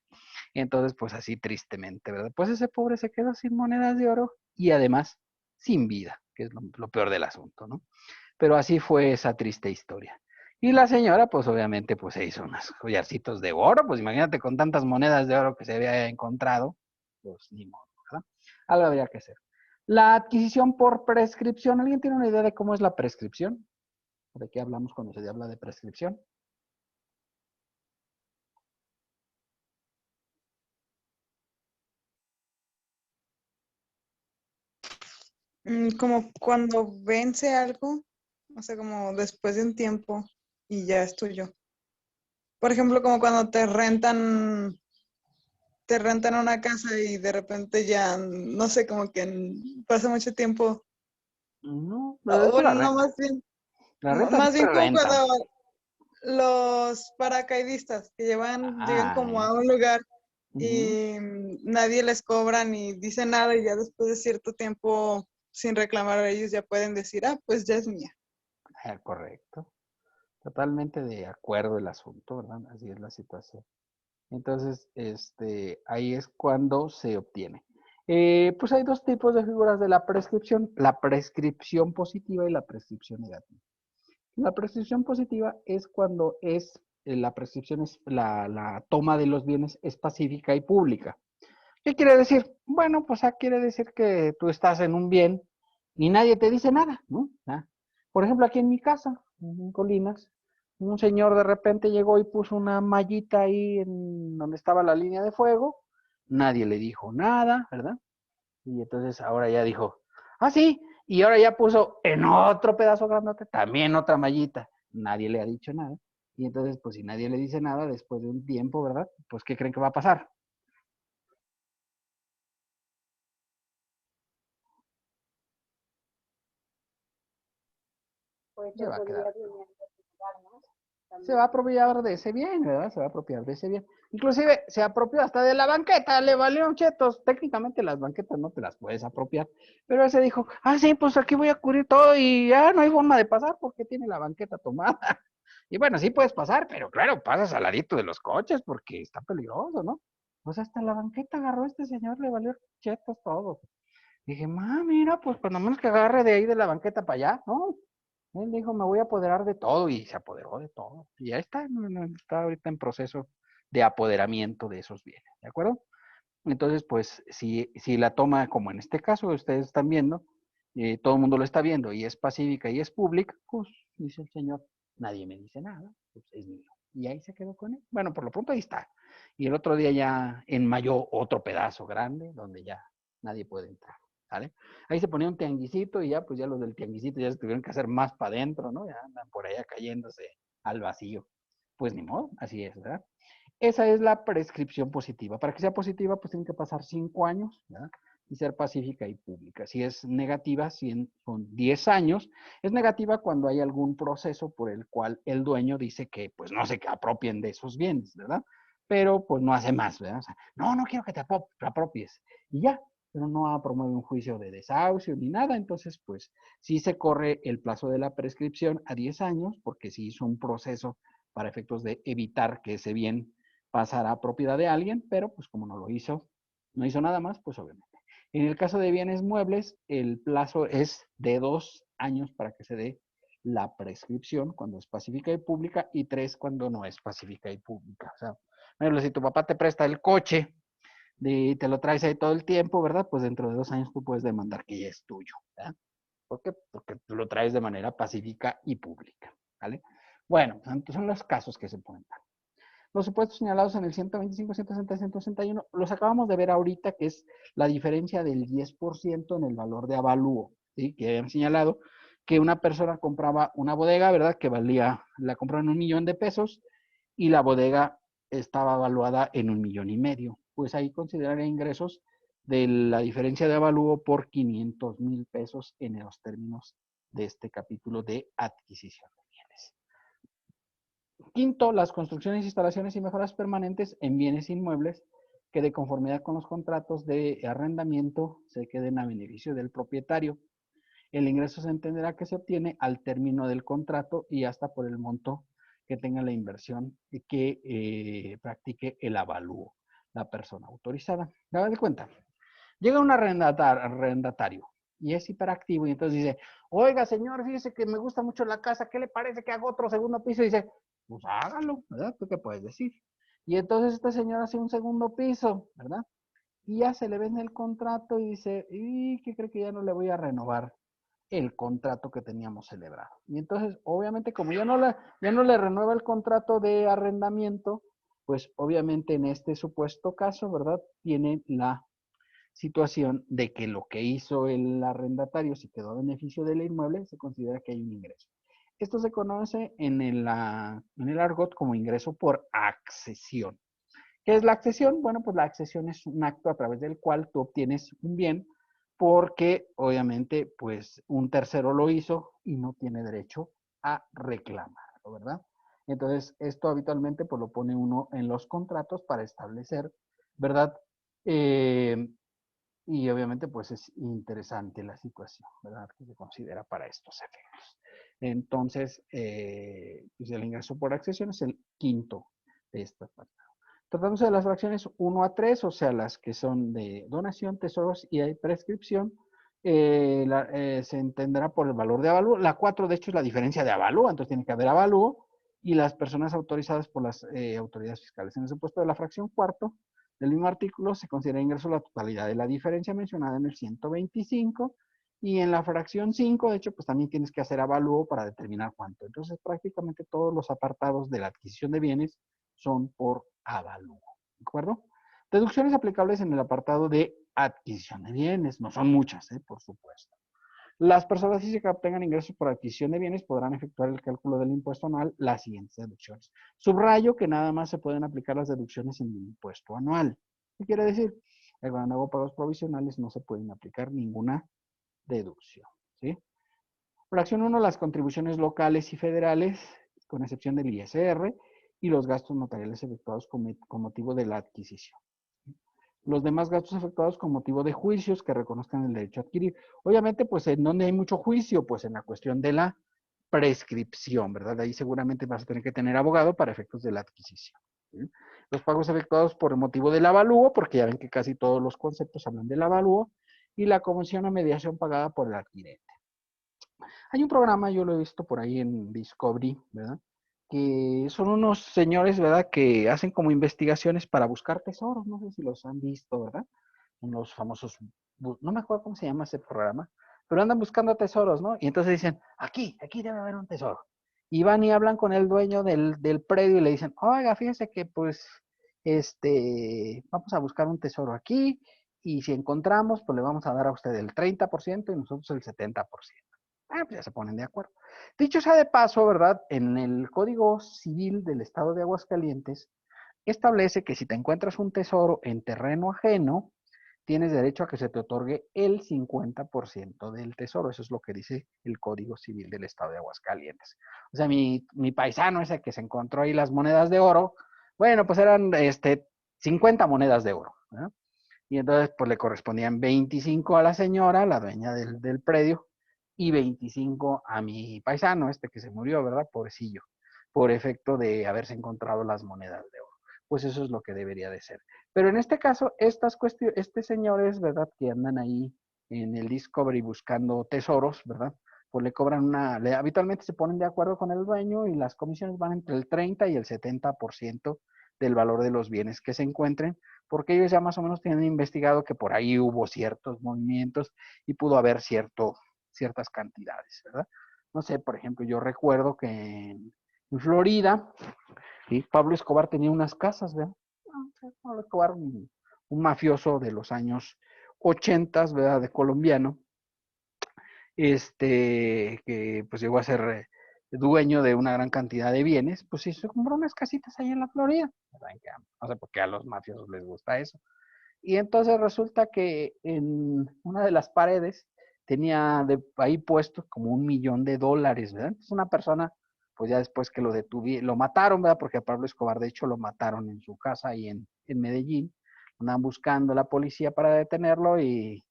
[SPEAKER 1] Y entonces, pues así tristemente, ¿verdad? Pues ese pobre se quedó sin monedas de oro y además sin vida, que es lo peor del asunto, ¿no? Pero así fue esa triste historia. Y la señora, pues obviamente, pues se hizo unos collarcitos de oro, pues imagínate con tantas monedas de oro que se había encontrado, pues ni modo, ¿verdad? Algo habría que hacer. La adquisición por prescripción, ¿alguien tiene una idea de cómo es la prescripción? ¿De qué hablamos cuando se habla de prescripción?
[SPEAKER 7] Como cuando vence algo, o sea, como después de un tiempo y ya es tuyo. Por ejemplo, como cuando te rentan una casa y de repente ya, no sé, como que pasa mucho tiempo.
[SPEAKER 1] No, pero eso
[SPEAKER 7] O
[SPEAKER 1] la
[SPEAKER 7] no,
[SPEAKER 1] renta. La renta
[SPEAKER 7] más bien
[SPEAKER 1] siempre
[SPEAKER 7] como
[SPEAKER 1] renta.
[SPEAKER 7] cuando los paracaidistas que llegan como a
[SPEAKER 1] Eso.
[SPEAKER 7] un lugar
[SPEAKER 1] Ujú.
[SPEAKER 7] y nadie les cobra ni dice nada y ya después de cierto tiempo sin reclamar a ellos ya pueden decir, ah, pues ya es mía.
[SPEAKER 1] Correcto. Totalmente de acuerdo el asunto, ¿verdad? Así es la situación. Entonces, ahí es cuando se obtiene. Pues hay dos tipos de figuras de la prescripción positiva y la prescripción negativa. La prescripción positiva es cuando la prescripción es la toma de los bienes es pacífica y pública. ¿Qué quiere decir? Bueno, pues quiere decir que tú estás en un bien y nadie te dice nada, ¿no? Por ejemplo, aquí en mi casa, en Colinas, un señor de repente llegó y puso una mallita ahí en donde estaba la línea de fuego, nadie le dijo nada, ¿verdad? Y entonces ahora ya dijo, ah, sí, y ahora ya puso en otro pedazo grandote también otra mallita, nadie le ha dicho nada. Y entonces, pues si nadie le dice nada, después de un tiempo, ¿verdad? Pues ¿qué creen que va a pasar? Se va a quedar. Se va a apropiar de ese bien, ¿verdad? Se va a apropiar de ese bien. Inclusive se apropió hasta de la banqueta, le valieron chetos. Técnicamente las banquetas no te las puedes apropiar. Pero él se dijo, ah, sí, pues aquí voy a cubrir todo y ya no hay forma de pasar porque tiene la banqueta tomada. Y bueno, sí puedes pasar, pero claro, pasas al ladito de los coches porque está peligroso, ¿no? Pues hasta la banqueta agarró este señor, le valió chetos todo. Dije, mira, pues cuando menos que agarre de ahí de la banqueta para allá, ¿no? Él dijo, me voy a apoderar de todo, y se apoderó de todo. Y ya está, está ahorita en proceso de apoderamiento de esos bienes, ¿de acuerdo? Entonces, pues, si la toma, como en este caso, ustedes están viendo, todo el mundo lo está viendo, y es pacífica y es pública, pues, dice el señor, nadie me dice nada, pues es mío. Y ahí se quedó con él. Bueno, por lo pronto ahí está. Y el otro día ya enmayó otro pedazo grande, donde ya nadie puede entrar, ¿vale? Ahí se ponía un tianguisito, y ya, pues ya los del tianguisito ya se tuvieron que hacer más para adentro, ¿no? Ya andan por allá cayéndose al vacío. Pues ni modo, así es, ¿verdad? Esa es la prescripción positiva. Para que sea positiva, pues tienen que pasar 5 años, ¿verdad? Y ser pacífica y pública. Si es negativa, son 10 años. Es negativa cuando hay algún proceso por el cual el dueño dice que pues no se apropien de esos bienes, ¿verdad? Pero pues no hace más, ¿verdad? O sea, no quiero que te apropies. Y ya, pero no promueve un juicio de desahucio ni nada. Entonces, pues sí se corre el plazo de la prescripción a 10 años, porque sí hizo un proceso para efectos de evitar que ese bien pasará a propiedad de alguien, pero pues como no hizo nada más, pues obviamente. En el caso de bienes muebles, el plazo es de 2 años para que se dé la prescripción cuando es pacífica y pública, y 3 cuando no es pacífica y pública. O sea, por ejemplo, si tu papá te presta el coche y te lo traes ahí todo el tiempo, ¿verdad? Pues dentro de 2 años tú puedes demandar que ya es tuyo, ¿verdad? ¿Por qué? Porque tú lo traes de manera pacífica y pública, ¿vale? Bueno, entonces son los casos que se pueden dar. Los supuestos señalados en el 125, 160 y 161 los acabamos de ver ahorita, que es la diferencia del 10% en el valor de avalúo, ¿sí? Que habían señalado que una persona compraba una bodega, ¿verdad? Que la compró en $1,000,000 y la bodega estaba evaluada en $1,500,000. Pues ahí consideraría ingresos de la diferencia de avalúo por $500,000 en los términos de este capítulo de adquisición de bienes. Quinto, las construcciones, instalaciones y mejoras permanentes en bienes inmuebles que de conformidad con los contratos de arrendamiento se queden a beneficio del propietario. El ingreso se entenderá que se obtiene al término del contrato y hasta por el monto que tenga la inversión y que practique el avalúo la persona autorizada. Dame de cuenta. Llega un arrendatario y es hiperactivo, y entonces dice, oiga, señor, fíjese que me gusta mucho la casa, ¿qué le parece que hago otro segundo piso? Y dice, pues hágalo, ¿verdad? ¿Tú qué puedes decir? Y entonces este señor hace un segundo piso, ¿verdad? Y ya se le vende el contrato y dice, ¿y qué cree que ya no le voy a renovar el contrato que teníamos celebrado? Y entonces, obviamente, como ya no le renueva el contrato de arrendamiento, pues obviamente en este supuesto caso, ¿verdad? Tiene la situación de que lo que hizo el arrendatario, si quedó a beneficio del inmueble, se considera que hay un ingreso. Esto se conoce en el argot como ingreso por accesión. ¿Qué es la accesión? Bueno, pues la accesión es un acto a través del cual tú obtienes un bien porque obviamente pues un tercero lo hizo y no tiene derecho a reclamarlo, ¿verdad? Entonces, esto habitualmente pues lo pone uno en los contratos para establecer, ¿verdad? Y obviamente pues es interesante la situación, ¿verdad? Que se considera para estos efectos. Entonces, pues el ingreso por accesión es el quinto de esta apartado. Tratándose de las fracciones 1 a 3, o sea, las que son de donación, tesoros y hay prescripción, se entenderá por el valor de avalúo. La 4, de hecho, es la diferencia de avalúo, entonces tiene que haber avalúo, y las personas autorizadas por las autoridades fiscales. En el supuesto de la fracción cuarto del mismo artículo se considera ingreso la totalidad de la diferencia mencionada en el 125, y en la fracción 5, de hecho, pues también tienes que hacer avalúo para determinar cuánto. Entonces, prácticamente todos los apartados de la adquisición de bienes son por avalúo, ¿de acuerdo? Deducciones aplicables en el apartado de adquisición de bienes, no son muchas, por supuesto. Las personas físicas que obtengan ingresos por adquisición de bienes podrán efectuar el cálculo del impuesto anual las siguientes deducciones. Subrayo que nada más se pueden aplicar las deducciones en el impuesto anual. ¿Qué quiere decir? Cuando hago pagos provisionales no se pueden aplicar ninguna deducción, ¿sí? Fracción 1, las contribuciones locales y federales, con excepción del ISR, y los gastos notariales efectuados con motivo de la adquisición. Los demás gastos efectuados con motivo de juicios que reconozcan el derecho a adquirir. Obviamente, pues, ¿en dónde hay mucho juicio? Pues en la cuestión de la prescripción, ¿verdad? Ahí seguramente vas a tener que tener abogado para efectos de la adquisición, ¿sí? Los pagos efectuados por el motivo del avalúo, porque ya ven que casi todos los conceptos hablan del avalúo, y la comisión o mediación pagada por el adquirente. Hay un programa, yo lo he visto por ahí en Discovery, ¿verdad? Que son unos señores, ¿verdad? Que hacen como investigaciones para buscar tesoros, no sé si los han visto, ¿verdad? Unos famosos, no me acuerdo cómo se llama ese programa, pero andan buscando tesoros, ¿no? Y entonces dicen, aquí debe haber un tesoro. Y van y hablan con el dueño del predio y le dicen, oiga, fíjese que pues, vamos a buscar un tesoro aquí y si encontramos, pues le vamos a dar a usted el 30% y nosotros el 70%. Pues ya se ponen de acuerdo. Dicho sea de paso, ¿verdad? En el Código Civil del Estado de Aguascalientes establece que si te encuentras un tesoro en terreno ajeno, tienes derecho a que se te otorgue el 50% del tesoro. Eso es lo que dice el Código Civil del Estado de Aguascalientes. O sea, mi paisano ese que se encontró ahí las monedas de oro, bueno, pues eran 50 monedas de oro, ¿verdad? Y entonces, pues le correspondían 25 a la señora, la dueña del predio, y 25 a mi paisano, que se murió, ¿verdad? Pobrecillo, por efecto de haberse encontrado las monedas de oro. Pues eso es lo que debería de ser. Pero en este caso, estas cuestiones, señores, ¿verdad? Que andan ahí en el Discovery buscando tesoros, ¿verdad? Pues le cobran habitualmente se ponen de acuerdo con el dueño y las comisiones van entre el 30 y el 70% del valor de los bienes que se encuentren, porque ellos ya más o menos tienen investigado que por ahí hubo ciertos movimientos y pudo haber ciertas cantidades, ¿verdad? No sé, por ejemplo, yo recuerdo que en Florida, ¿sí? Pablo Escobar tenía unas casas, ¿verdad? Pablo Escobar, un mafioso de los años 80, ¿verdad? De colombiano, que pues llegó a ser dueño de una gran cantidad de bienes, pues sí, se compró unas casitas ahí en la Florida. No sé por qué a los mafiosos les gusta eso. Y entonces resulta que en una de las paredes tenía ahí puesto como $1,000,000, ¿verdad? Entonces una persona, pues ya después que lo mataron, ¿verdad? Porque a Pablo Escobar, de hecho, lo mataron en su casa ahí en Medellín. Andaban buscando la policía para detenerlo y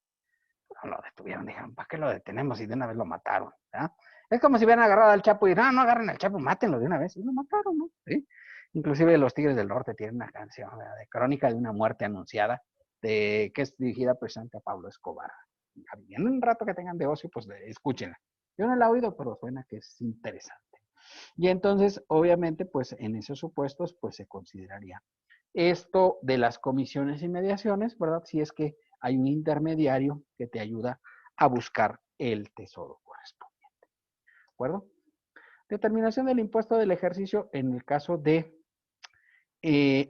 [SPEAKER 1] no lo detuvieron. Dijeron, ¿para qué lo detenemos? Y de una vez lo mataron, ¿verdad? Es como si hubieran agarrado al Chapo y no agarren al Chapo, mátenlo de una vez. Y lo mataron, ¿no? ¿Sí? Inclusive los Tigres del Norte tienen una canción, ¿verdad? De Crónica de una muerte anunciada, que es dirigida precisamente a Pablo Escobar. En un rato que tengan de ocio, pues escúchenla. Yo no la he oído, pero suena que es interesante. Y entonces, obviamente, pues en esos supuestos, pues se consideraría esto de las comisiones y mediaciones, ¿verdad? Si es que hay un intermediario que te ayuda a buscar el tesoro correspondiente. ¿De acuerdo? Determinación del impuesto del ejercicio en el caso de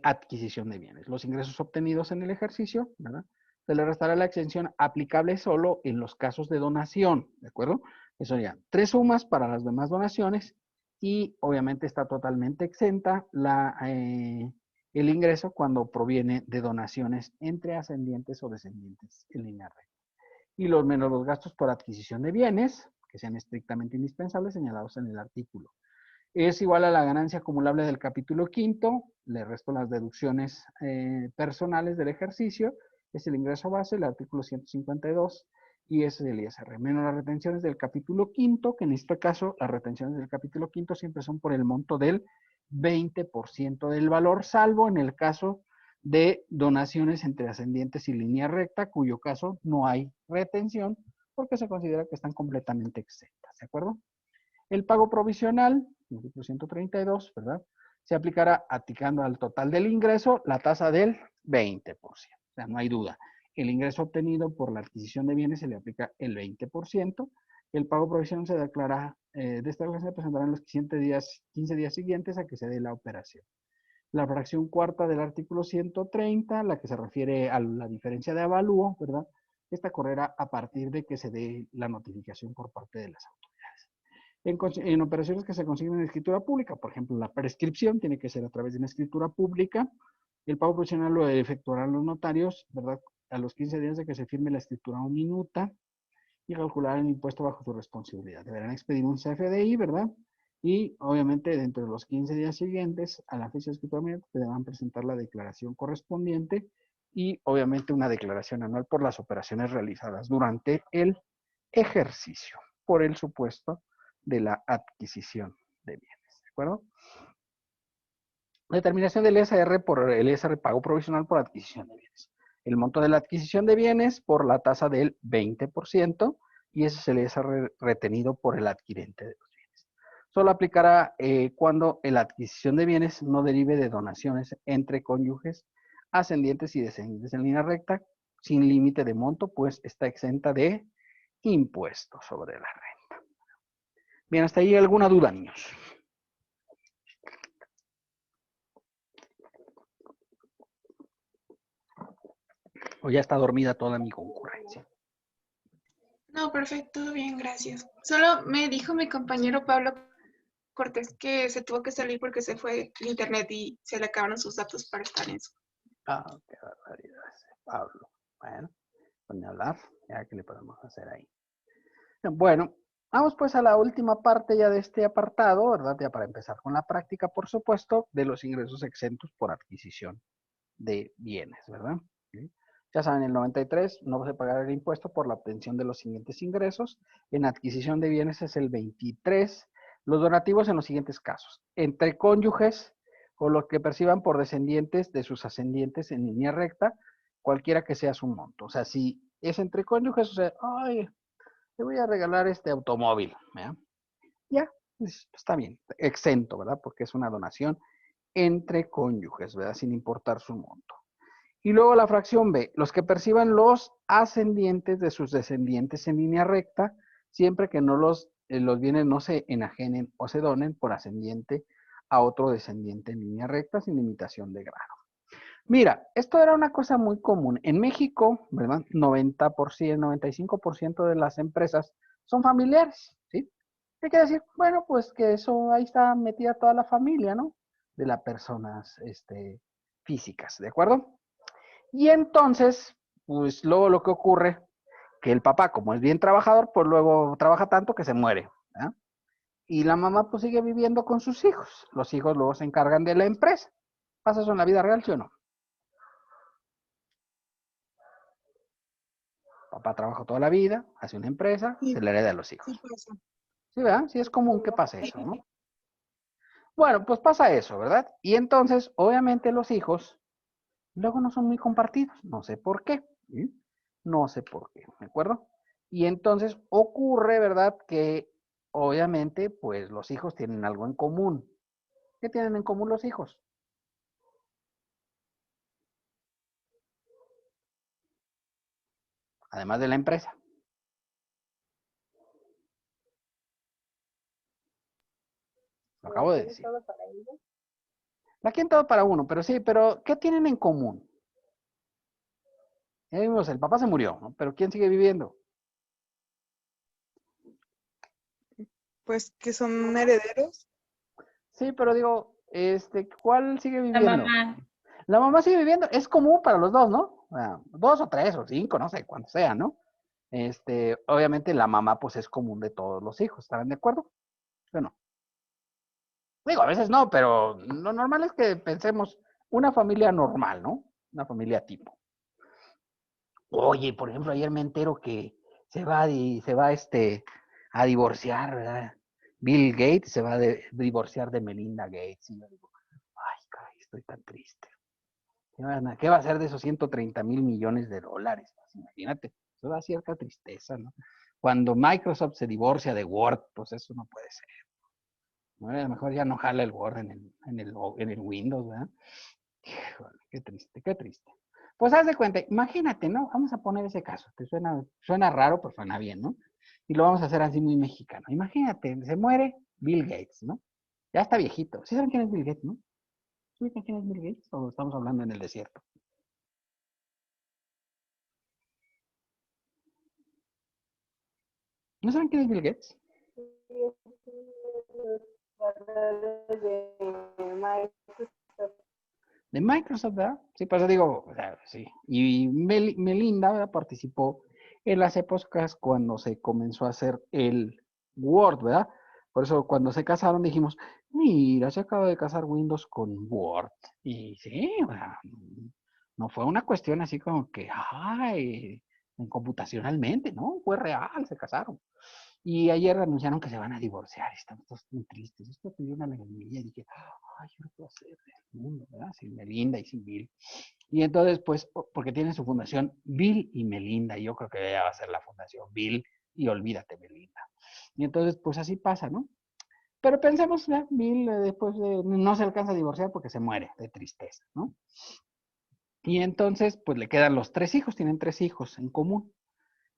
[SPEAKER 1] adquisición de bienes. Los ingresos obtenidos en el ejercicio, ¿verdad? Se le restará la exención aplicable solo en los casos de donación, ¿de acuerdo? Eso serían 3 sumas para las demás donaciones y obviamente está totalmente exenta el ingreso cuando proviene de donaciones entre ascendientes o descendientes en línea recta. Y los menos los gastos por adquisición de bienes, que sean estrictamente indispensables, señalados en el artículo. Es igual a la ganancia acumulable del capítulo quinto, le resto las deducciones personales del ejercicio, es el ingreso base, el artículo 152, y ese es el ISR. Menos las retenciones del capítulo quinto, que en este caso las retenciones del capítulo quinto siempre son por el monto del 20% del valor, salvo en el caso de donaciones entre ascendientes y línea recta, cuyo caso no hay retención porque se considera que están completamente exentas, ¿de acuerdo? El pago provisional, artículo 132, ¿verdad? Se aplicará aplicando al total del ingreso la tasa del 20%. O sea, no hay duda. El ingreso obtenido por la adquisición de bienes se le aplica el 20%. El pago provisional se declara, de esta vez se presentará en los 15 días siguientes a que se dé la operación. La fracción cuarta del artículo 130, la que se refiere a la diferencia de avalúo, ¿verdad? Esta correrá a partir de que se dé la notificación por parte de las autoridades. En operaciones que se consiguen en escritura pública, por ejemplo, la prescripción tiene que ser a través de una escritura pública. El pago provisional lo efectuarán los notarios, ¿verdad? A los 15 días de que se firme la escritura o minuta y calcular el impuesto bajo su responsabilidad. Deberán expedir un CFDI, ¿verdad? Y obviamente dentro de los 15 días siguientes a la fecha de escritura o minuta deberán presentar la declaración correspondiente y obviamente una declaración anual por las operaciones realizadas durante el ejercicio, por el supuesto de la adquisición de bienes, ¿de acuerdo? Determinación del ESR por el ESR pago provisional por adquisición de bienes. El monto de la adquisición de bienes por la tasa del 20% y ese es el ESR retenido por el adquirente de los bienes. Solo aplicará cuando la adquisición de bienes no derive de donaciones entre cónyuges, ascendientes y descendientes en línea recta, sin límite de monto, pues está exenta de impuestos sobre la renta. Bien, hasta ahí alguna duda, niños. O ya está dormida toda mi concurrencia.
[SPEAKER 6] No, perfecto, todo bien, gracias. Solo me dijo mi compañero Pablo Cortés que se tuvo que salir porque se fue el internet y se le acabaron sus datos para estar en su.
[SPEAKER 1] Ah, qué barbaridad ese Pablo. Bueno, con hablar, ya que le podemos hacer ahí. Bueno, vamos pues a la última parte ya de este apartado, ¿verdad? Ya para empezar con la práctica, por supuesto, de los ingresos exentos por adquisición de bienes, ¿verdad? ¿Sí? Ya saben, el 93 no se pagará el impuesto por la obtención de los siguientes ingresos. En adquisición de bienes es el 23. Los donativos en los siguientes casos. Entre cónyuges o los que perciban por descendientes de sus ascendientes en línea recta, cualquiera que sea su monto. O sea, si es entre cónyuges, o sea, ay, te voy a regalar este automóvil, ¿verdad? Ya, pues, está bien, exento, ¿verdad? Porque es una donación entre cónyuges, ¿verdad? Sin importar su monto. Y luego la fracción B, los que perciban los ascendientes de sus descendientes en línea recta, siempre que no los bienes no se enajenen o se donen por ascendiente a otro descendiente en línea recta sin limitación de grado. Mira, esto era una cosa muy común. En México, ¿verdad? 90%, 95% de las empresas son familiares, ¿sí? ¿Qué quiere decir? Bueno, pues que eso ahí está metida toda la familia, ¿no? De las personas físicas, ¿de acuerdo? Y entonces, pues luego lo que ocurre, que el papá, como es bien trabajador, pues luego trabaja tanto que se muere, ¿verdad? Y la mamá pues sigue viviendo con sus hijos. Los hijos luego se encargan de la empresa. ¿Pasa eso en la vida real, sí o no? Papá trabaja toda la vida, hace una empresa,
[SPEAKER 7] Sí,
[SPEAKER 1] se le hereda a los hijos.
[SPEAKER 7] sí pasa.
[SPEAKER 1] ¿Sí, verdad? Sí es común que pase eso, ¿no? Bueno, pues pasa eso, ¿verdad? Y entonces, obviamente los hijos luego no son muy compartidos, no sé por qué, ¿sí? No sé por qué, ¿de acuerdo? Y entonces ocurre, ¿verdad? Que obviamente, pues los hijos tienen algo en común. ¿Qué tienen en común los hijos? Además de la empresa. Lo acabo de decir. La quieren todo para uno, pero sí, pero ¿qué tienen en común? Ya vimos, el papá se murió, ¿no? Pero ¿quién sigue viviendo?
[SPEAKER 7] Pues que son herederos.
[SPEAKER 1] Sí, pero digo, ¿cuál sigue
[SPEAKER 8] La
[SPEAKER 1] viviendo?
[SPEAKER 8] mamá.
[SPEAKER 1] La mamá sigue viviendo, es común para los dos, ¿no? Bueno, 2 o 3 o 5, no sé cuántos sean, ¿no? Obviamente la mamá, pues es común de todos los hijos, ¿estarán de acuerdo? Bueno, digo, a veces no, pero lo normal es que pensemos una familia normal, ¿no? Una familia tipo. Oye, por ejemplo, ayer me entero que se va a divorciar, ¿verdad? Bill Gates se va a divorciar de Melinda Gates. Y yo digo, ay, caray, estoy tan triste. ¿Qué va a hacer de esos 130 mil millones de dólares? Pues imagínate, eso da cierta tristeza, ¿no? Cuando Microsoft se divorcia de Word, pues eso no puede ser. ¿No? A lo mejor ya no jala el Word en el Windows, ¿verdad? Híjole, qué triste, qué triste. Pues haz de cuenta, imagínate, ¿no? Vamos a poner ese caso, que suena raro, pero suena bien, ¿no? Y lo vamos a hacer así muy mexicano. Imagínate, se muere Bill Gates, ¿no? Ya está viejito. ¿Sí saben quién es Bill Gates, no? ¿Sí saben quién es Bill Gates? ¿O estamos hablando en el desierto? ¿No saben quién es Bill Gates? De Microsoft, ¿verdad? Sí, por eso digo, o sea, sí. Y Melinda, ¿verdad? Participó en las épocas cuando se comenzó a hacer el Word, ¿verdad? Por eso cuando se casaron dijimos, mira, se acaba de casar Windows con Word. Y sí, o sea, no fue una cuestión así como que, ay, computacionalmente, ¿no? Fue real, se casaron. Y ayer anunciaron que se van a divorciar. Están todos muy tristes. Esto pidió una lagrimilla y dije, ay, yo no puedo hacer del mundo, ¿verdad? Sin Melinda y sin Bill. Y entonces, pues, porque tienen su fundación Bill y Melinda. Y yo creo que ya va a ser la fundación Bill y olvídate, Melinda. Y entonces, pues así pasa, ¿no? Pero pensemos, Bill después no se alcanza a divorciar porque se muere de tristeza, ¿no? Y entonces, pues le quedan los 3 hijos, tienen 3 hijos en común.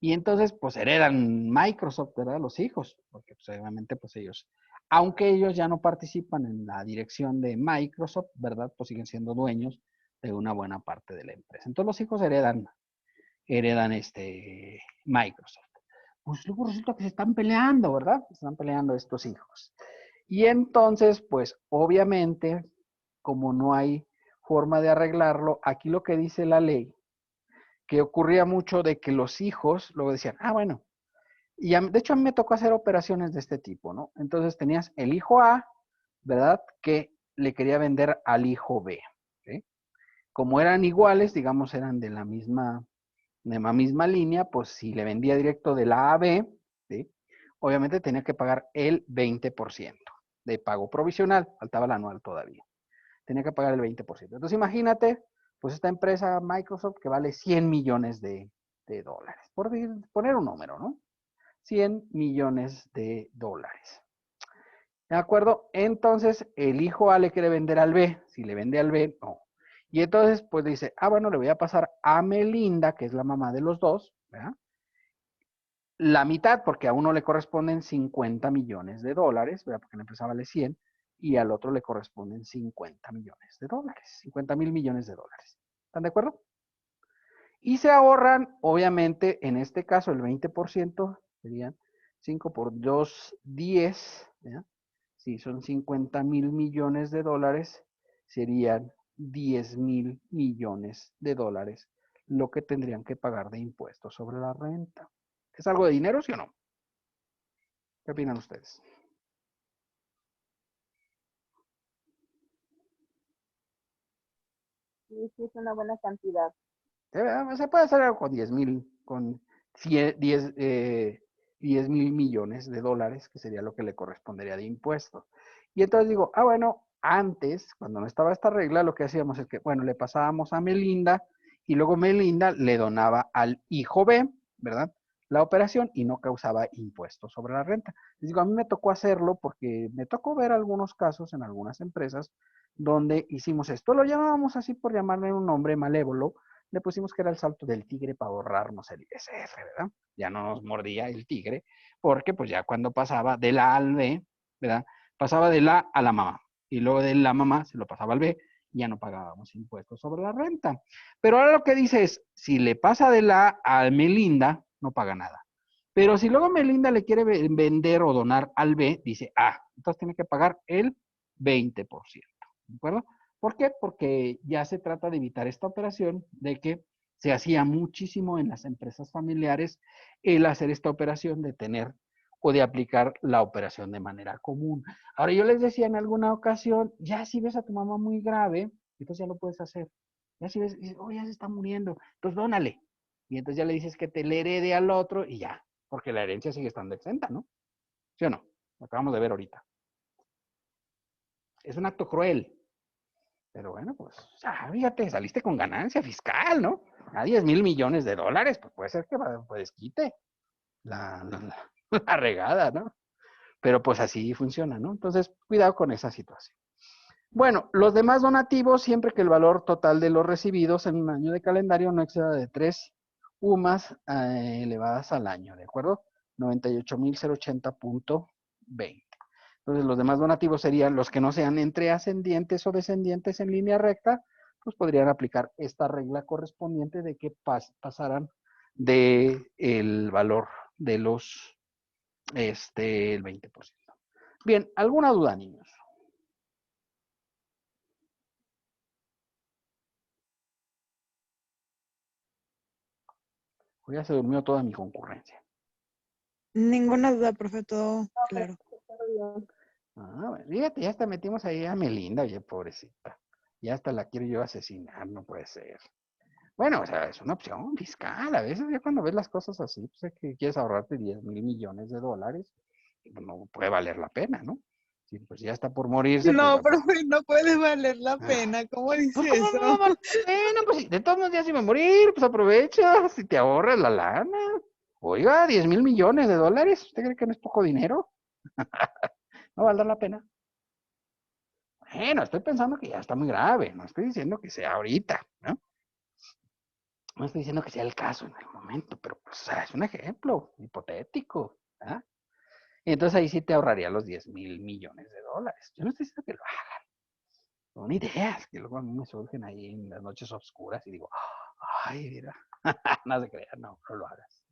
[SPEAKER 1] Y entonces, pues heredan Microsoft, ¿verdad? Los hijos, porque pues, obviamente, pues ellos, aunque ellos ya no participan en la dirección de Microsoft, ¿verdad? Pues siguen siendo dueños de una buena parte de la empresa. Entonces los hijos heredan Microsoft. Pues luego resulta que se están peleando, ¿verdad? Se están peleando estos hijos. Y entonces, pues obviamente, como no hay forma de arreglarlo, aquí lo que dice la ley, que ocurría mucho de que los hijos luego decían, bueno, y de hecho a mí me tocó hacer operaciones de este tipo, ¿no? Entonces tenías el hijo A, ¿verdad? Que le quería vender al hijo B, ¿sí? Como eran iguales, digamos, eran de la misma línea, pues si le vendía directo de la A a B, ¿sí? Obviamente tenía que pagar el 20% de pago provisional, faltaba la anual todavía. Tenía que pagar el 20%. Entonces imagínate, pues esta empresa Microsoft que vale 100 millones de dólares, por poner un número, ¿no? 100 millones de dólares. ¿De acuerdo? Entonces, el hijo A le quiere vender al B. Si le vende al B, no. Y entonces, pues dice, bueno, le voy a pasar a Melinda, que es la mamá de los dos, ¿verdad? La mitad, porque a uno le corresponden 50 millones de dólares, ¿verdad? Porque la empresa vale 100, y al otro le corresponden 50 millones de dólares, 50,000 millones de dólares. ¿Están de acuerdo? Y se ahorran, obviamente, en este caso, el 20%, serían 5 por 2, 10, ¿ya? Si son 50,000 millones de dólares, serían 10,000 millones de dólares lo que tendrían que pagar de impuestos sobre la renta. ¿Es algo de dinero, sí o no? ¿Qué opinan ustedes?
[SPEAKER 2] Sí, sí, es una buena cantidad.
[SPEAKER 1] Se puede hacer algo con 10,000, con 10,000 millones de dólares, que sería lo que le correspondería de impuestos. Y entonces digo, bueno, antes, cuando no estaba esta regla, lo que hacíamos es que, bueno, le pasábamos a Melinda y luego Melinda le donaba al hijo B, ¿verdad? La operación y no causaba impuestos sobre la renta. Les digo, a mí me tocó hacerlo porque me tocó ver algunos casos en algunas empresas donde hicimos esto. Lo llamábamos así por llamarle un nombre malévolo. Le pusimos que era el salto del tigre para ahorrarnos el ISR, ¿verdad? Ya no nos mordía el tigre, porque pues ya cuando pasaba de la A al B, ¿verdad? Pasaba de la a la mamá, y luego de la mamá se lo pasaba al B, y ya no pagábamos impuestos sobre la renta. Pero ahora lo que dice es, si le pasa de la a Melinda, no paga nada. Pero si luego Melinda le quiere vender o donar al B, dice, entonces tiene que pagar el 20%, ¿de acuerdo? ¿Por qué? Porque ya se trata de evitar esta operación de que se hacía muchísimo en las empresas familiares el hacer esta operación de tener o de aplicar la operación de manera común. Ahora yo les decía en alguna ocasión, ya si ves a tu mamá muy grave, entonces ya lo puedes hacer. Ya si ves, ya se está muriendo, entonces dónale. Y entonces ya le dices que te le herede al otro y ya, porque la herencia sigue estando exenta, ¿no? ¿Sí o no? Lo acabamos de ver ahorita. Es un acto cruel, pero bueno, pues, fíjate, saliste con ganancia fiscal, ¿no? A 10,000 millones de dólares, pues puede ser que pues quite la regada, ¿no? Pero pues así funciona, ¿no? Entonces, cuidado con esa situación. Bueno, los demás donativos, siempre que el valor total de los recibidos en un año de calendario no exceda de 3 UMAS elevadas al año, ¿de acuerdo? 98,080.20. Entonces, los demás donativos serían los que no sean entre ascendientes o descendientes en línea recta, pues podrían aplicar esta regla correspondiente de que pasaran del valor de los, el 20%. Bien, ¿alguna duda, niños? Pues ya se durmió toda mi concurrencia.
[SPEAKER 7] Ninguna duda, profe, todo claro.
[SPEAKER 1] Bueno, fíjate, ya hasta metimos ahí a Melinda, oye, pobrecita. Ya hasta la quiero yo asesinar, no puede ser. Bueno, o sea, es una opción fiscal. A veces ya cuando ves las cosas así, pues es que quieres ahorrarte 10,000 millones de dólares, y pues, no puede valer la pena, ¿no? Si pues ya está por morirse, pues
[SPEAKER 7] No, profe, no puede valer la pena. ¿Cómo
[SPEAKER 1] pues
[SPEAKER 7] dice
[SPEAKER 1] ¿cómo no va a
[SPEAKER 7] eso?
[SPEAKER 1] valer la pena? Pues si de todos modos ya se va a morir, pues aprovecha, si te ahorras la lana. Oiga, 10,000 millones de dólares, ¿usted cree que no es poco dinero? ¿No valdrá la pena? Bueno, estoy pensando que ya está muy grave, no estoy diciendo que sea ahorita, ¿no? No estoy diciendo que sea el caso en el momento, pero pues, o sea, es un ejemplo hipotético, ¿ah? Y entonces ahí sí te ahorraría los 10,000 millones de dólares. Yo no estoy diciendo que lo hagan, son ideas que luego a mí me surgen ahí en las noches oscuras y digo, ay, mira, no se crean, no lo hagas.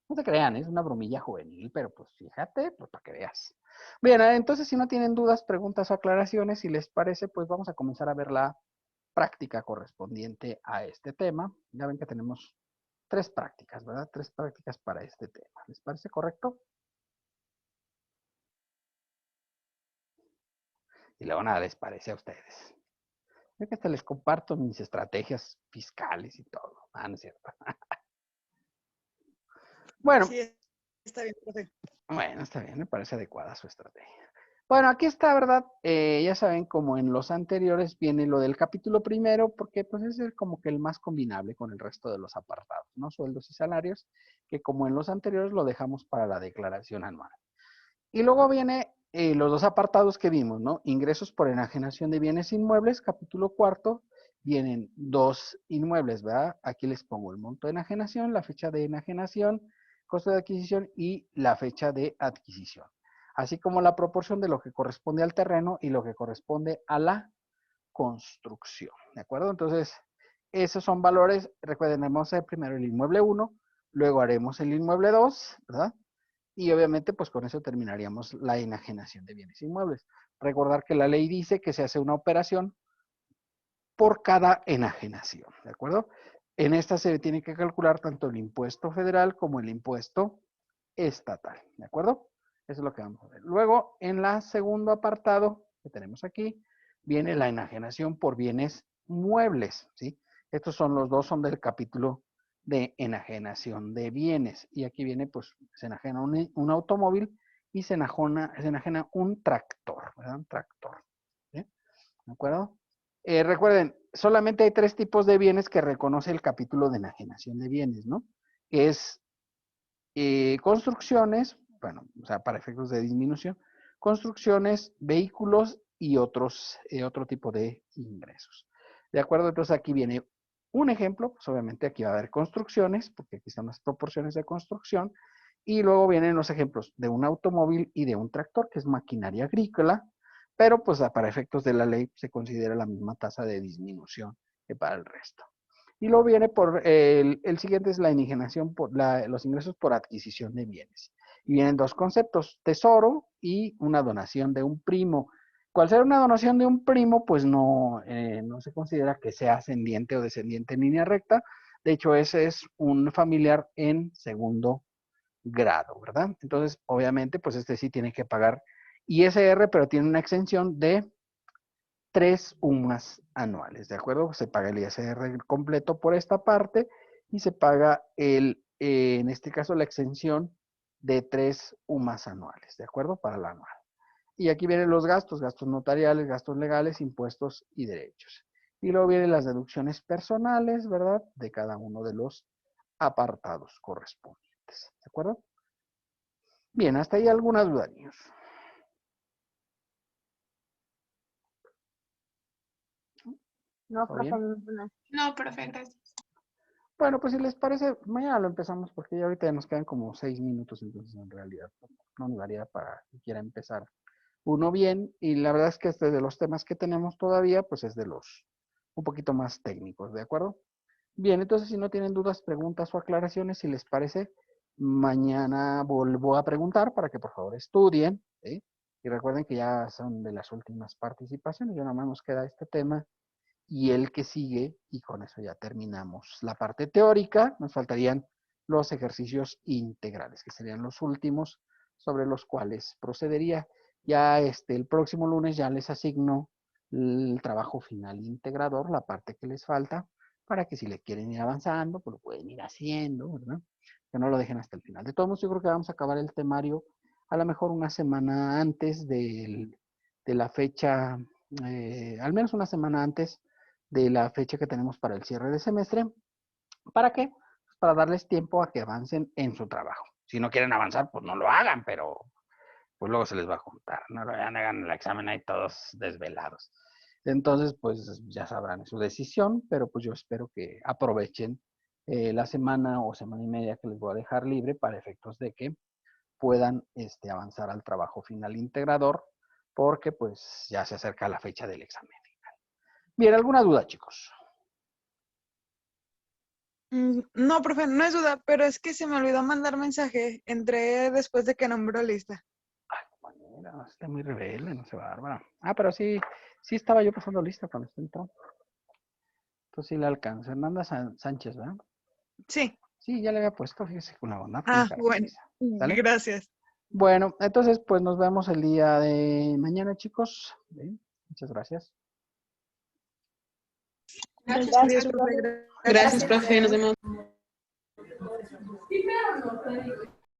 [SPEAKER 1] No se crean, es una bromilla juvenil, pero pues fíjate, pues para que veas. Bien, entonces si no tienen dudas, preguntas o aclaraciones, si les parece, pues vamos a comenzar a ver la práctica correspondiente a este tema. Ya ven que tenemos 3 prácticas, ¿verdad? 3 prácticas para este tema. ¿Les parece correcto? Y luego nada les parece a ustedes. Yo que hasta les comparto mis estrategias fiscales y todo. Ah, no es cierto. Bueno,
[SPEAKER 7] Sí, está bien, profe.
[SPEAKER 1] bueno, está bien, me parece adecuada su estrategia. Bueno, aquí está, ¿verdad? Ya saben, como en los anteriores viene lo del capítulo primero, porque pues es como que el más combinable con el resto de los apartados, ¿no? Sueldos y salarios, que como en los anteriores lo dejamos para la declaración anual. Y luego viene los 2 apartados que vimos, ¿no? Ingresos por enajenación de bienes inmuebles, capítulo cuarto, vienen 2 inmuebles, ¿verdad? Aquí les pongo el monto de enajenación, la fecha de enajenación, costo de adquisición y la fecha de adquisición. Así como la proporción de lo que corresponde al terreno y lo que corresponde a la construcción, ¿de acuerdo? Entonces, esos son valores, recuerden, vamos a hacer primero el inmueble 1, luego haremos el inmueble 2, ¿verdad? Y obviamente, pues con eso terminaríamos la enajenación de bienes inmuebles. Recordar que la ley dice que se hace una operación por cada enajenación, ¿de acuerdo? En esta se tiene que calcular tanto el impuesto federal como el impuesto estatal, ¿de acuerdo? Eso es lo que vamos a ver. Luego, en el segundo apartado que tenemos aquí, viene la enajenación por bienes muebles, ¿sí? Estos son los 2, son del capítulo de enajenación de bienes. Y aquí viene, pues, se enajena un automóvil y se enajena un tractor, ¿verdad? Un tractor, ¿sí? ¿De acuerdo? Recuerden, solamente hay 3 tipos de bienes que reconoce el capítulo de enajenación de bienes, ¿no? Que es construcciones, bueno, o sea, para efectos de disminución, construcciones, vehículos y otro tipo de ingresos. ¿De acuerdo? Entonces aquí viene un ejemplo, pues obviamente aquí va a haber construcciones, porque aquí están las proporciones de construcción, y luego vienen los ejemplos de un automóvil y de un tractor, que es maquinaria agrícola, pero pues para efectos de la ley se considera la misma tasa de disminución que para el resto. Y luego viene por, el siguiente es la enajenación por los ingresos por adquisición de bienes. Y vienen 2 conceptos, tesoro y una donación de un primo. Cual ser una donación de un primo, pues no se considera que sea ascendiente o descendiente en línea recta. De hecho, ese es un familiar en segundo grado, ¿verdad? Entonces, obviamente, pues este sí tiene que pagar ISR, pero tiene una exención de 3 UMAS anuales, ¿de acuerdo? Se paga el ISR completo por esta parte y se paga en este caso, la exención de 3 UMAS anuales, ¿de acuerdo? Para la anual. Y aquí vienen los gastos notariales, gastos legales, impuestos y derechos. Y luego vienen las deducciones personales, ¿verdad? De cada uno de los apartados correspondientes, ¿de acuerdo? Bien, hasta ahí algunas dudas, niños.
[SPEAKER 5] No,
[SPEAKER 1] ¿Todo
[SPEAKER 5] profe,
[SPEAKER 1] bien?
[SPEAKER 5] no.
[SPEAKER 6] No, profe, gracias.
[SPEAKER 1] Bueno, pues si les parece, mañana lo empezamos porque ya ahorita nos quedan como 6 minutos, entonces en realidad no nos daría para que quiera empezar uno bien. Y la verdad es que este de los temas que tenemos todavía, pues es de los un poquito más técnicos, ¿de acuerdo? Bien, entonces si no tienen dudas, preguntas o aclaraciones, si les parece, mañana vuelvo a preguntar para que por favor estudien, ¿sí? Y recuerden que ya son de las últimas participaciones, ya nada más nos queda este tema y el que sigue, y con eso ya terminamos la parte teórica. Nos faltarían los ejercicios integrales, que serían los últimos sobre los cuales procedería. Ya el próximo lunes ya les asigno el trabajo final integrador, la parte que les falta, para que si le quieren ir avanzando, pues lo pueden ir haciendo, ¿verdad? Que no lo dejen hasta el final. De todos modos, yo creo que vamos a acabar el temario a lo mejor una semana antes de la fecha, al menos una semana antes de la fecha que tenemos para el cierre de semestre. ¿Para qué? Pues para darles tiempo a que avancen en su trabajo. Si no quieren avanzar, pues no lo hagan, pero pues luego se les va a juntar. No hagan el examen ahí todos desvelados. Entonces, pues ya sabrán su decisión, pero pues yo espero que aprovechen la semana o semana y media que les voy a dejar libre para efectos de que puedan avanzar al trabajo final integrador, porque pues ya se acerca la fecha del examen final. Bien, ¿alguna duda, chicos?
[SPEAKER 7] No, profe, no es duda, pero es que se me olvidó mandar mensaje. Entré después de que nombró lista.
[SPEAKER 1] Ay, compañera, está muy rebelde, no sé, bárbara. Ah, pero sí estaba yo pasando lista cuando usted entró. Entonces sí le alcanza. Fernanda Sánchez, ¿verdad?
[SPEAKER 7] Sí.
[SPEAKER 1] Sí, ya le había puesto, fíjese, con la bondad.
[SPEAKER 7] Ah, bueno.
[SPEAKER 1] ¿Sale?
[SPEAKER 7] Gracias.
[SPEAKER 1] Bueno, entonces pues nos vemos el día de mañana, chicos. Bien, muchas gracias.
[SPEAKER 6] Gracias,
[SPEAKER 7] Adiós,
[SPEAKER 6] profe.
[SPEAKER 7] profe.
[SPEAKER 6] Gracias, profe. Nos vemos.